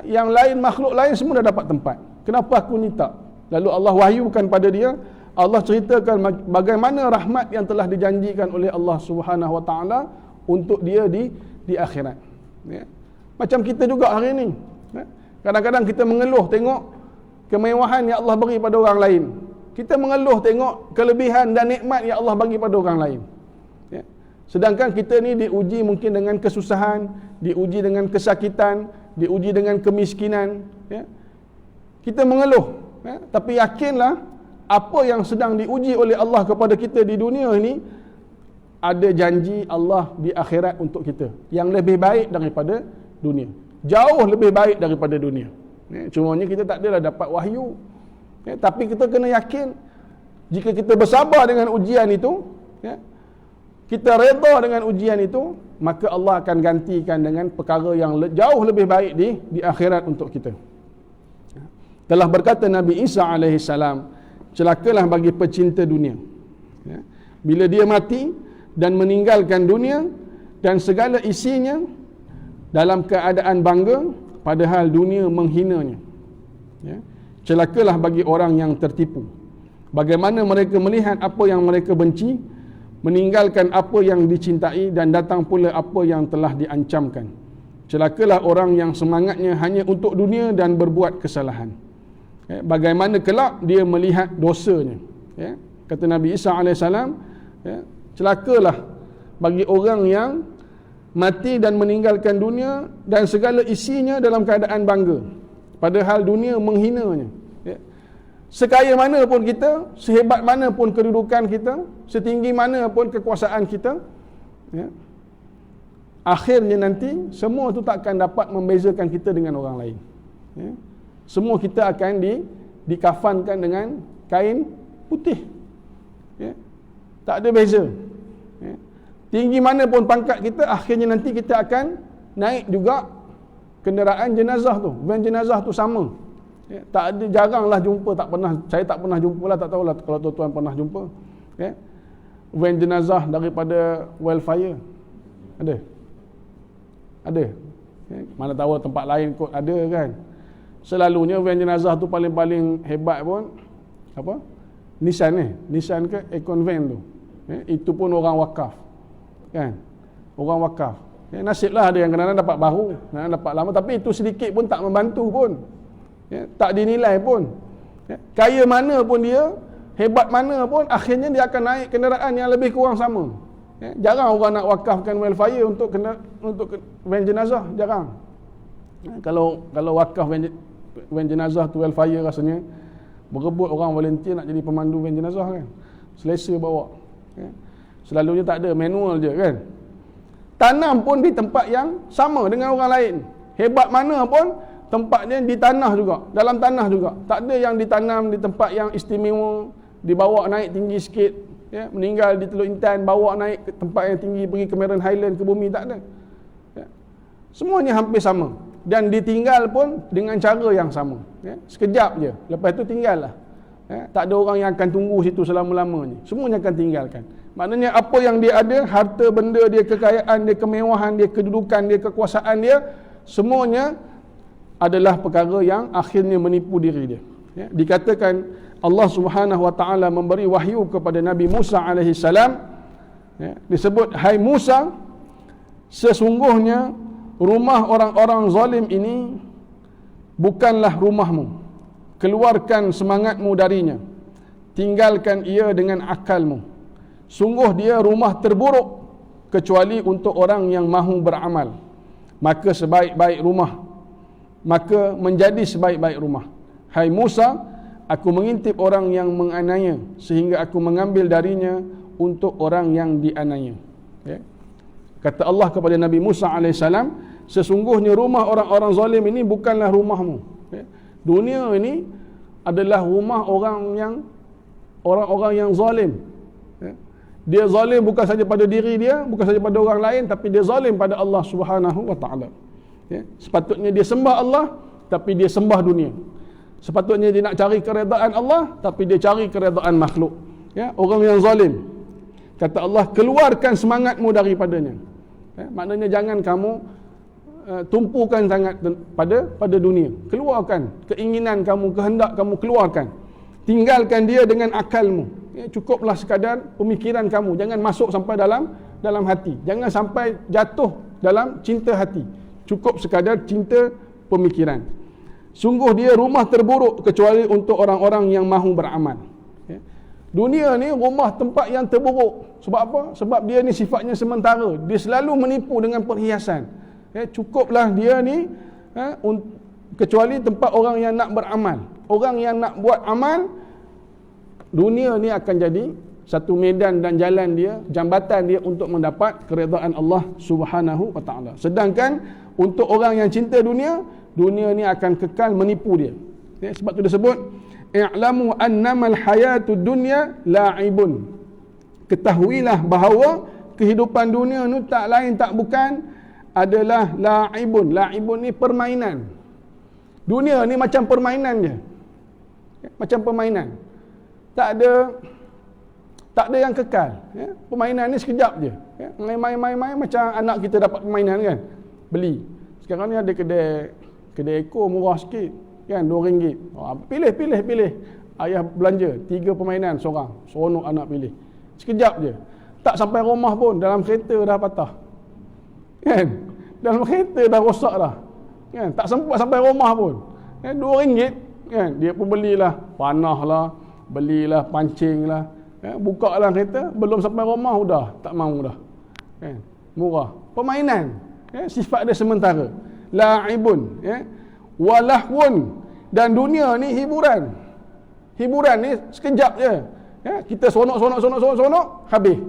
yang lain, makhluk lain semua dah dapat tempat. Kenapa aku ni tak?" Lalu Allah wahyukan pada dia, Allah ceritakan bagaimana rahmat yang telah dijanjikan oleh Allah Subhanahu wa taala untuk dia di akhirat. Macam kita juga hari ni. Kadang-kadang kita mengeluh tengok kemewahan yang Allah bagi pada orang lain. Kita mengeluh tengok kelebihan dan nikmat yang Allah bagi pada orang lain. Sedangkan kita ni diuji mungkin dengan kesusahan, diuji dengan kesakitan, diuji dengan kemiskinan. Kita mengeluh. Tapi yakinlah apa yang sedang diuji oleh Allah kepada kita di dunia ini, ada janji Allah di akhirat untuk kita yang lebih baik daripada dunia. Jauh lebih baik daripada dunia. Cumanya kita tak adalah dapat wahyu. Tapi kita kena yakin, jika kita bersabar dengan ujian itu, kita redha dengan ujian itu, maka Allah akan gantikan dengan perkara yang jauh lebih baik di akhirat untuk kita. Telah berkata Nabi Isa AS, celakalah bagi pecinta dunia. Bila dia mati dan meninggalkan dunia dan segala isinya dalam keadaan bangga, padahal dunia menghinanya. Celakalah bagi orang yang tertipu. Bagaimana mereka melihat apa yang mereka benci, meninggalkan apa yang dicintai, dan datang pula apa yang telah diancamkan. Celakalah orang yang semangatnya hanya untuk dunia dan berbuat kesalahan. Bagaimana kelak dia melihat dosanya. Kata Nabi Isa AS, celakalah bagi orang yang mati dan meninggalkan dunia dan segala isinya dalam keadaan bangga, padahal dunia menghinanya. Sekaya mana pun kita, sehebat mana pun kedudukan kita, setinggi mana pun kekuasaan kita, akhirnya nanti semua itu tak akan dapat membezakan kita dengan orang lain. Semua kita akan dikafankan dengan kain putih. Tak ada beza. Tinggi mana pun pangkat kita, akhirnya nanti kita akan naik juga kenderaan jenazah tu, van jenazah tu sama. Tak ada, jaranglah jumpa, saya tak pernah jumpa lah, tak tahulah kalau tuan-tuan pernah jumpa. Van jenazah daripada wildfire. Ada. Mana tahu tempat lain kot ada kan. Selalunya van jenazah tu paling-paling hebat pun apa? Nissan ke Econ van tu. Itu pun orang wakaf. Kan? Orang wakaf. Nasiblah ada yang kadang-kadang dapat baru, kadang dapat lama, tapi itu sedikit pun tak membantu pun. Tak dinilai pun. Kaya mana pun dia, hebat mana pun, akhirnya dia akan naik kenderaan yang lebih kurang sama. Jarang orang nak wakafkan wildfire untuk van jenazah, jarang. Kalau wakaf van jenazah tu wildfire, rasanya berebut orang volunteer nak jadi pemandu van jenazah kan. Selesa bawa. Selalunya tak ada, manual je kan. Tanam pun di tempat yang sama dengan orang lain. Hebat mana pun, tempatnya di tanah juga, dalam tanah juga. Tak ada yang ditanam di tempat yang istimewa, dibawa naik tinggi sikit, meninggal di Teluk Intan, bawa naik ke tempat yang tinggi, pergi ke Maron Highland, ke bumi, tak ada. Semuanya hampir sama. Dan ditinggal pun dengan cara yang sama. Sekejap je, lepas tu tinggal lah. Tak ada orang yang akan tunggu situ selama-lamanya. Semuanya akan tinggalkan. Maknanya apa yang dia ada, harta benda dia, kekayaan dia, kemewahan dia, kedudukan dia, kekuasaan dia, semuanya adalah perkara yang akhirnya menipu diri dia. Dikatakan Allah Subhanahu Wa Taala memberi wahyu kepada Nabi Musa alaihi salam. Disebut, hai Musa, sesungguhnya rumah orang-orang zalim ini bukanlah rumahmu. Keluarkan semangatmu darinya. Tinggalkan ia dengan akalmu. Sungguh dia rumah terburuk kecuali untuk orang yang mahu beramal. Maka menjadi sebaik-baik rumah. Hai Musa, aku mengintip orang yang menganiaya sehingga aku mengambil darinya untuk orang yang dianiaya. Kata Allah kepada Nabi Musa AS, sesungguhnya rumah orang-orang zalim ini bukanlah rumahmu. Dunia ini adalah rumah orang-orang yang zalim. Dia zalim bukan saja pada diri dia, bukan saja pada orang lain, tapi dia zalim pada Allah Subhanahu Wa Taala. Sepatutnya dia sembah Allah, tapi dia sembah dunia. Sepatutnya dia nak cari keredaan Allah, tapi dia cari keredaan makhluk. Orang yang zalim. Kata Allah, keluarkan semangatmu daripadanya. Maknanya jangan kamu tumpukan sangat pada dunia. Keluarkan keinginan kamu, kehendak kamu, keluarkan. Tinggalkan dia dengan akalmu. Cukuplah sekadar pemikiran kamu. Jangan masuk sampai dalam hati. Jangan sampai jatuh dalam cinta hati. Cukup sekadar cinta pemikiran. Sungguh dia rumah terburuk kecuali untuk orang-orang yang mahu beramal. Dunia ni rumah tempat yang terburuk. Sebab apa? Sebab dia ni sifatnya sementara. Dia selalu menipu dengan perhiasan. Cukuplah dia ni kecuali tempat orang yang nak beramal. Orang yang nak buat amal, dunia ni akan jadi satu medan dan jalan dia, jambatan dia untuk mendapat keredaan Allah Subhanahu Wa Taala. Sedangkan untuk orang yang cinta dunia, dunia ni akan kekal menipu dia. Sebab tu disebut, i'lamu annamal hayatud dunya la'ibun. Ketahuilah bahawa kehidupan dunia ni tak lain tak bukan adalah la'ibun. La'ibun ni permainan. Dunia ni macam permainan je. Macam permainan. Tak ada yang kekal. Permainan ni sekejap je. Main-main macam anak kita dapat permainan kan. Beli. Sekarang ni ada kedai ekor murah sikit. Kan, RM2. Pilih. Ayah belanja 3 permainan seorang. Seronok anak pilih. Sekejap je. Tak sampai rumah pun, dalam kereta dah patah. Kan? Dalam kereta dah rosak dah. Kan? Tak sempat sampai rumah pun. RM2. Kan? Dia pun belilah panah lah, belilah pancing lah. Buka dalam kereta, belum sampai rumah dah tak mahu dah. Kan? Murah. Permainan. Sifat dia sementara. La'ibun. Walahwun. Dan dunia ni hiburan. Hiburan ni sekejap je. Kita sonok, habis.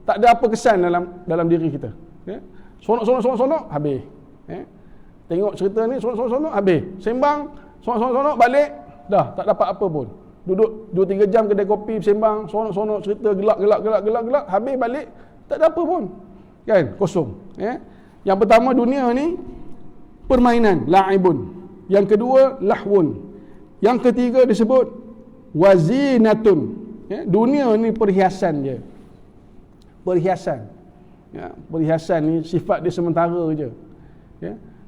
Tak ada apa kesan dalam diri kita. Sonok, habis. Tengok cerita ni, sonok, habis. Sembang, sonok, balik, dah tak dapat apa pun. Duduk 2-3 jam kedai kopi bersembang, sonok-sonok cerita gelak, habis balik tak ada apa pun. Kan? Kosong. Yang pertama, dunia ni permainan, la'ibun. Yang kedua, lahwun. Yang ketiga disebut wazinatun. Dunia ni perhiasan je. Perhiasan. Perhiasan ni sifat dia sementara je.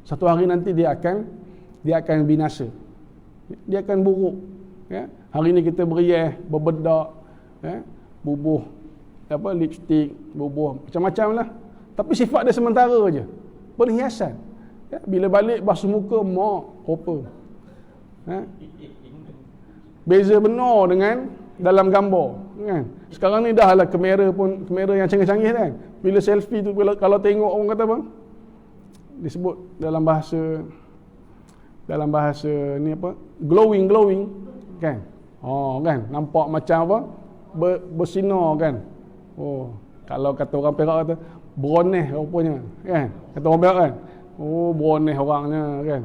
Satu hari nanti dia akan binasa. Dia akan buruk. Hari ni kita beriah, berbedak, bubuh lipstik, bubuh macam-macam lah. Tapi sifat dia sementara je. Perhiasan. Bila balik basuh muka, mak, rupa. Beza benar dengan dalam gambar, kan? Sekarang ni dah lah kamera yang canggih-canggih kan. Bila selfie tu, kalau tengok orang kata apa? Disebut dalam bahasa ni apa? Glowing kan? Kan nampak macam apa? Bersinar kan? Kalau kata orang Perak kata beroneh rupanya, kan? Kata orang Perak kan? Beroneh orangnya kan.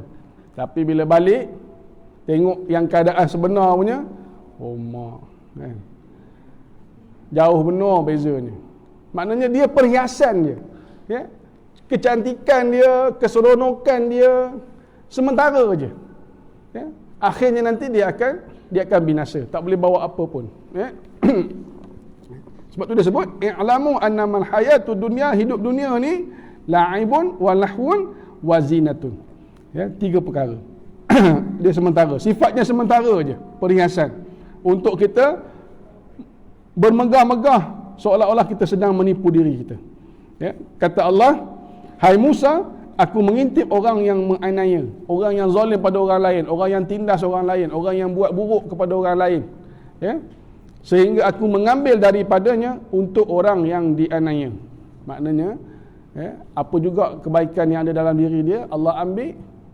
Tapi bila balik tengok yang keadaan sebenar punya, mak, kan? Jauh benar bezanya. Maknanya dia perhiasan dia. Kecantikan dia, keseronokan dia sementara je. Akhirnya nanti dia akan binasa. Tak boleh bawa apa pun. Sebab tu dia sebut i'lamu annamal hayatud dunya, hidup dunia ni la'ibun wa lahwun wa zinatun. 3 perkara. Dia sementara, sifatnya sementara je, perhiasan untuk kita bermegah-megah seolah-olah kita sedang menipu diri kita. Kata Allah, hai Musa, aku mengintip orang yang menganiaya, orang yang zalim pada orang lain, orang yang tindas orang lain, orang yang buat buruk kepada orang lain, sehingga aku mengambil daripadanya untuk orang yang dianiaya. Maknanya apa juga kebaikan yang ada dalam diri dia, Allah ambil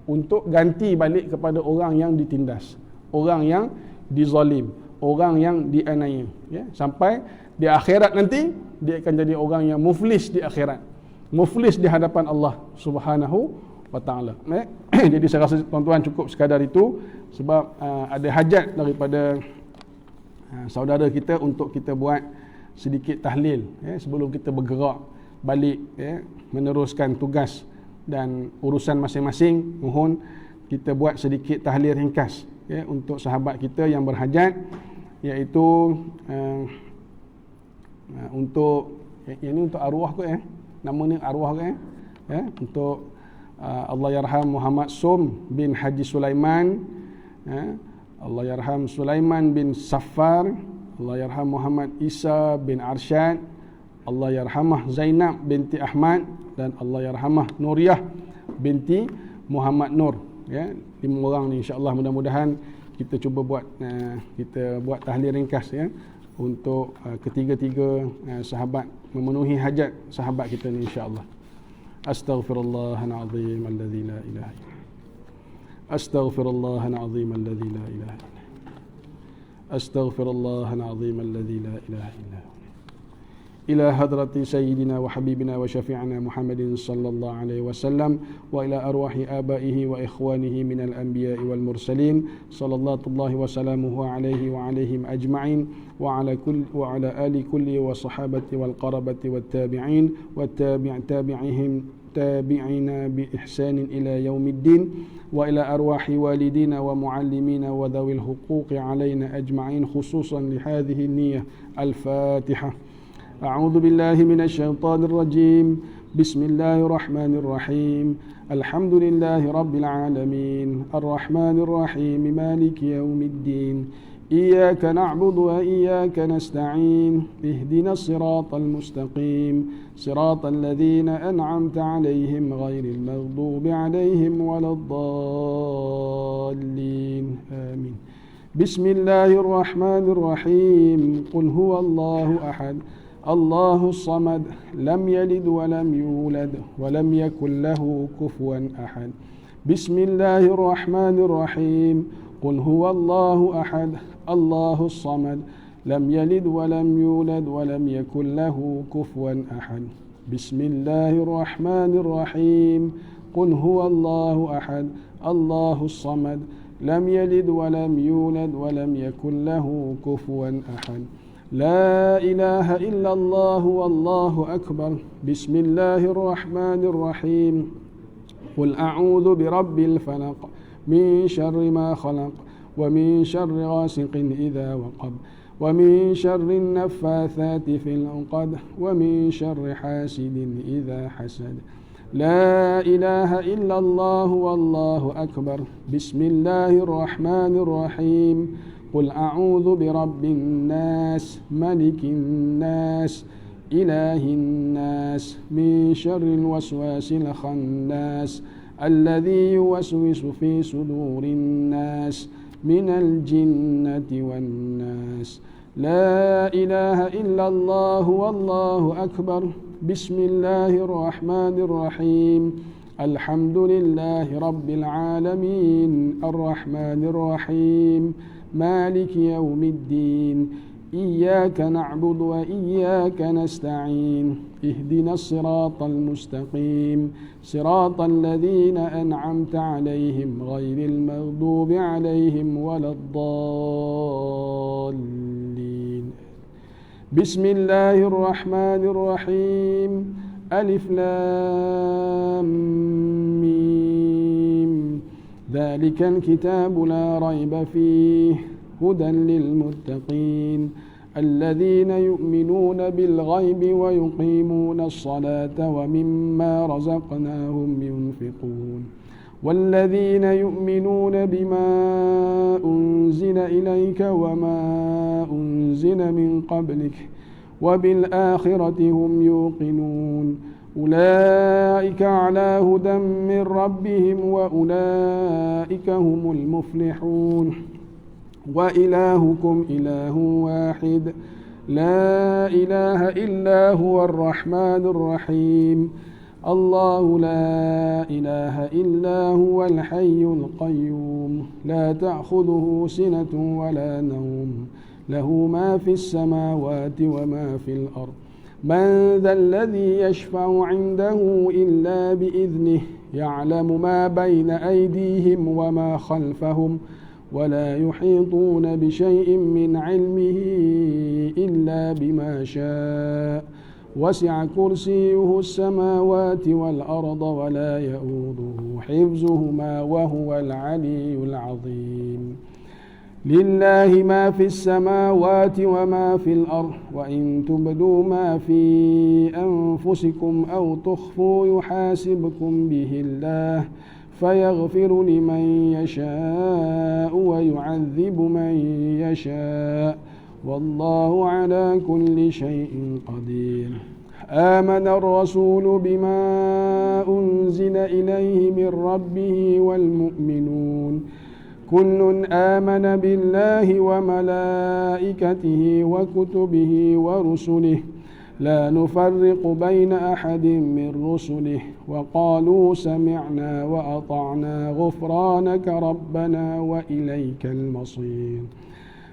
untuk ganti balik kepada orang yang ditindas, orang yang dizalim, orang yang dianiaya. Sampai di akhirat nanti dia akan jadi orang yang muflis di akhirat, muflis di hadapan Allah Subhanahu wa taala. Jadi saya rasa tuan-tuan cukup sekadar itu, sebab ada hajat daripada saudara kita untuk kita buat sedikit tahlil sebelum kita bergerak balik meneruskan tugas dan urusan masing-masing. Mohon kita buat sedikit tahlil ringkas untuk sahabat kita yang berhajat, iaitu untuk yang ni untuk arwah ke nama ni arwah ke untuk Allahyarham Muhammad Som bin Haji Sulaiman, Allahyarham Sulaiman bin Safar, Allahyarham Muhammad Isa bin Arsyad, Allahyarhamah Zainab binti Ahmad, dan Allahyarhamah Nuriyah binti Muhammad Nur. 5 orang ni insya-Allah, mudah-mudahan kita cuba buat tahlil ringkas untuk ketiga-tiga sahabat, memenuhi hajat sahabat kita ni insya-Allah. Astaghfirullahal azim alladzi la ilaha illa. Astaghfirullahal azim alladzi la ilaha illa. Astaghfirullahal azim alladzi la ilaha illa. إلى حضرة سيدنا وحبيبنا وشفيعنا محمد صلى الله عليه وسلم، وإلى أرواح آبائه وإخوانه من الأنبياء والمرسلين صلى الله وسلامه عليه وعليهم أجمعين، وعلى آل كل وصحابة والقربة والتابعين تابعين بإحسان إلى يوم الدين، وإلى أرواح والدينا ومعلمينا وذوي الحقوق علينا أجمعين، خصوصا لهذه النية. الفاتحة. أعوذ بالله من الشيطان الرجيم. بسم الله الرحمن الرحيم. الحمد لله رب العالمين، الرحمن الرحيم، مالك يوم الدين، إياك نعبد وإياك نستعين، اهدنا الصراط المستقيم، صراط الذين أنعمت عليهم غير المغضوب عليهم ولا الضالين، آمين. بسم الله الرحمن الرحيم. قل هو الله أحد الله الصمد لم يلد ولم يولد ولم يكن له كفوا أحد. بسم الله الرحمن الرحيم. قل هو الله أحد الله الصمد لم يلد ولم يولد ولم يكن له كفوا أحد. بسم الله الرحمن الرحيم. قل هو الله أحد الله الصمد لم يلد ولم يولد ولم يكن له كفوا أحد. لا إله إلا الله والله أكبر. بسم الله الرحمن الرحيم. قل أعوذ برب الفلق من شر ما خلق ومن شر غاسق إذا وقب ومن شر النفاثات في العقد ومن شر حاسد إذا حسد. لا إله إلا الله والله أكبر. بسم الله الرحمن الرحيم. قل أعوذ برب الناس ملك الناس إله الناس من شر الوسواس الخناس الذي يوسوس في صدور الناس من الجنة والناس. لا إله إلا الله والله أكبر. بسم الله الرحمن الرحيم. الحمد لله رب العالمين الرحمن الرحيم مالك يوم الدين إياك نعبد وإياك نستعين اهدنا الصراط المستقيم صراط الذين أنعمت عليهم غير المغضوب عليهم ولا الضالين. بسم الله الرحمن الرحيم. ألف لام ميم. ذلك الكتاب لا ريب فيه هدى للمتقين الذين يؤمنون بالغيب ويقيمون الصلاة ومما رزقناهم ينفقون والذين يؤمنون بما أنزل إليك وما أنزل من قبلك وبالآخرة هم يوقنون أولئك على هدى من ربهم وأولئك هم المفلحون. وإلهكم إله واحد لا إله إلا هو الرحمن الرحيم. الله لا إله إلا هو الحي القيوم لا تأخذه سنة ولا نوم له ما في السماوات وما في الأرض. من ذا الذي يشفع عنده إلا بإذنه يعلم ما بين أيديهم وما خلفهم ولا يحيطون بشيء من علمه إلا بما شاء وسع كرسيه السماوات والأرض ولا يؤوده حفظهما وهو العلي العظيم. لله ما في السماوات وما في الأرض وإن تبدوا ما في أنفسكم أو تخفوا يحاسبكم به الله فيغفر لمن يشاء ويعذب من يشاء والله على كل شيء قدير. آمن الرسول بما أنزل إليه من ربه والمؤمنون كل آمن بالله وملائكته وكتبه ورسله لا نفرق بين أحد من رسله وقالوا سمعنا وأطعنا غفرانك ربنا وإليك المصير.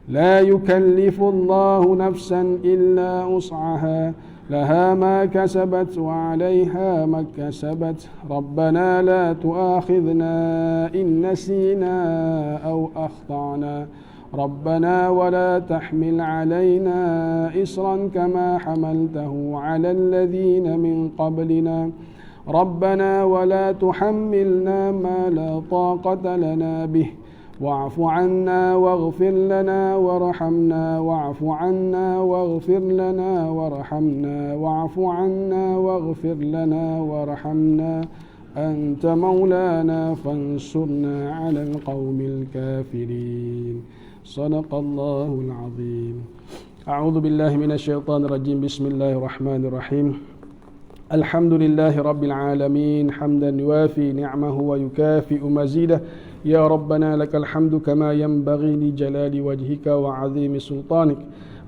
لا يكلف الله نفسا إلا وسعها لها ما كسبت وعليها ما اكتسبت ربنا لا تؤاخذنا إن نسينا أو أخطأنا ربنا ولا تحمل علينا إصرا كما حملته على الذين من قبلنا ربنا ولا تحملنا ما لا طاقة لنا به واعف عنا واغفر لنا وارحمنا واعف عنا واغفر لنا وارحمنا واعف عنا واغفر لنا وارحمنا أنت مولانا فانصرنا على القوم الكافرين. صدق الله العظيم. أعوذ بالله من الشيطان الرجيم. بسم الله الرحمن الرحيم. الحمد لله رب العالمين حمدا يوافي نعمه ويكافئ مزيده. يا ربنا لك الحمد كما ينبغي لجلال وجهك وعظيم سلطانك.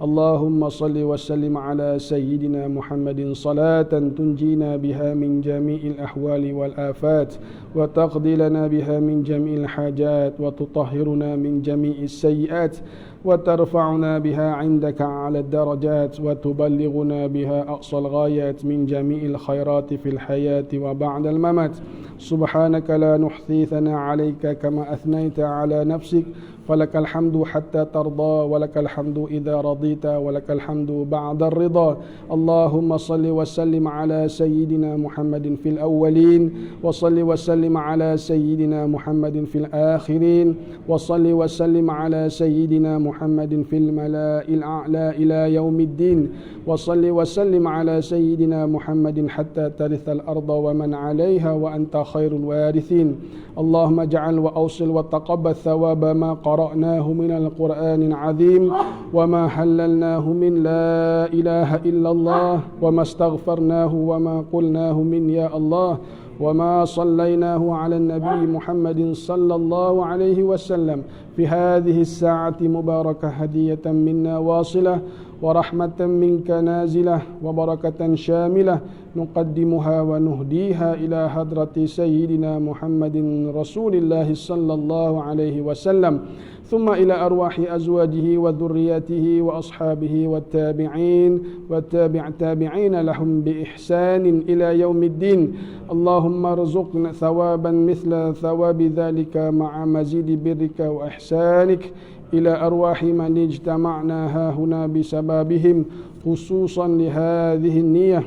اللهم صل وسلم على سيدنا محمد صلاة تنجينا بها من جميع الأحوال والآفات وتقضي لنا بها من جميع الحاجات وتطهرنا من جميع السيئات وترفعنا بها عندك على الدرجات وتبلغنا بها أقصى الغايات من جميع الخيرات في الحياة وبعد الممات. سبحانك لا نحصي ثناء عليك كما أثنيت على نفسك، فلك الحمد حتى ترضى، ولك الحمد إذا رضيت، ولك الحمد بعد الرضا. اللهم صل وسلم على سيدنا محمد في الأولين، وصل وسلم على سيدنا محمد في الآخرين، وصل وسلم على سيدنا محمد في الملأ الأعلى إلى يوم الدين، وصل وسلم على سيدنا محمد حتى ترث الأرض ومن عليها وأنت خير الوارثين. اللهم اجعل وأوصل وتقبل ثواب ما قرأناه من القرآن العظيم، وما حللناه من لا إله إلا الله، وما استغفرناه وما قلناه من يا الله، وما صليناه على النبي محمد صلى الله عليه وسلم في هذه الساعة مباركة، هدية منا واصلة، ورحمة منك نازلة، وبركة شاملة نقدمها ونهديها إلى حضرة سيدنا محمد رسول الله صلى الله عليه وسلم، ثم إلى أرواح أزواجه وذرياته وأصحابه والتابعين والتابعين لهم بإحسان إلى يوم الدين. اللهم ارزقنا ثوابا مثل ثواب ذلك مع مزيد برك وإحسانك إلى أرواح من اجتمعنا هاهنا بسببهم، خصوصا لهذه النية.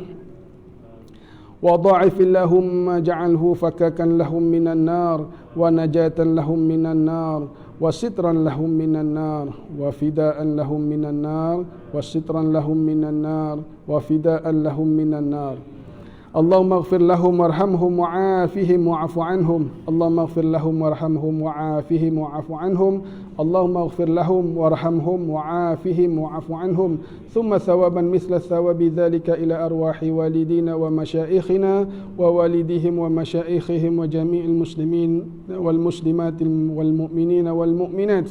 وضاعف اللهم اجعله فكاكا لهم من النار، ونجاة لهم من النار، وسترا لهم من النار، وفداء لهم من النار، وسترا لهم من النار، وفداء لهم من النار. اللهم اغفر لهم وارحمهم وعافهم واعف عنهم. اللهم اغفر لهم وارحمهم وعافهم واعف عنهم. اللهم اغفر لهم وارحمهم وعافهم واعف عنهم. ثم ثوابا مثل ثواب ذلك إلى أرواح والدينا ومشائخنا ووالديهم ومشائخهم وجميع المسلمين والمسلمات والمؤمنين والمؤمنات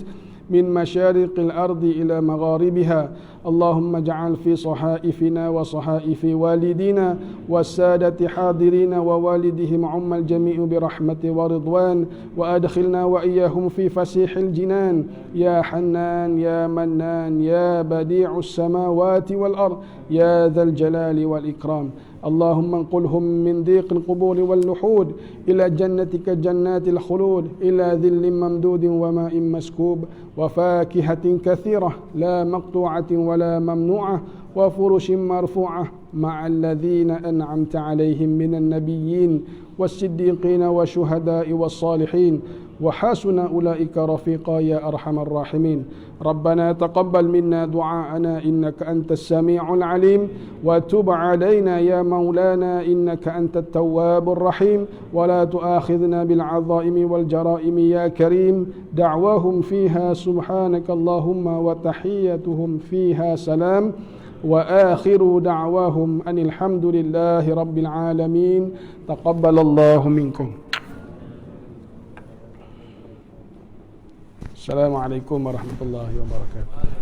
من مشارق الأرض إلى مغاربها. اللهم اجعل في صحائفنا وصحائف والدينا والسادة حاضرين ووالدهم عم الجميع برحمة ورضوان، وأدخلنا وإياهم في فسيح الجنان يا حنان يا منان يا بديع السماوات والأرض يا ذا الجلال والإكرام. اللهم انقلهم من ضيق القبور واللحود إلى جنتك جنات الخلود، إلى ذل ممدود وماء مسكوب وفاكهة كثيرة لا مقطوعة ولا ممنوعة وفرش مرفوعة مع الذين أنعمت عليهم من النبيين والصديقين والشهداء والصالحين، وحسن أولئك رفيقا يا أرحم الراحمين. ربنا تقبل منا دعاءنا إنك أنت السميع العليم، وتب علينا يا مولانا إنك أنت التواب الرحيم، ولا تؤاخذنا بالعظائم والجرائم يا كريم. دعواهم فيها سبحانك اللهم، وتحيتهم فيها سلام، وآخر دعواهم أن الحمد لله رب العالمين. تقبل الله منكم. السلام عليكم ورحمة الله وبركاته.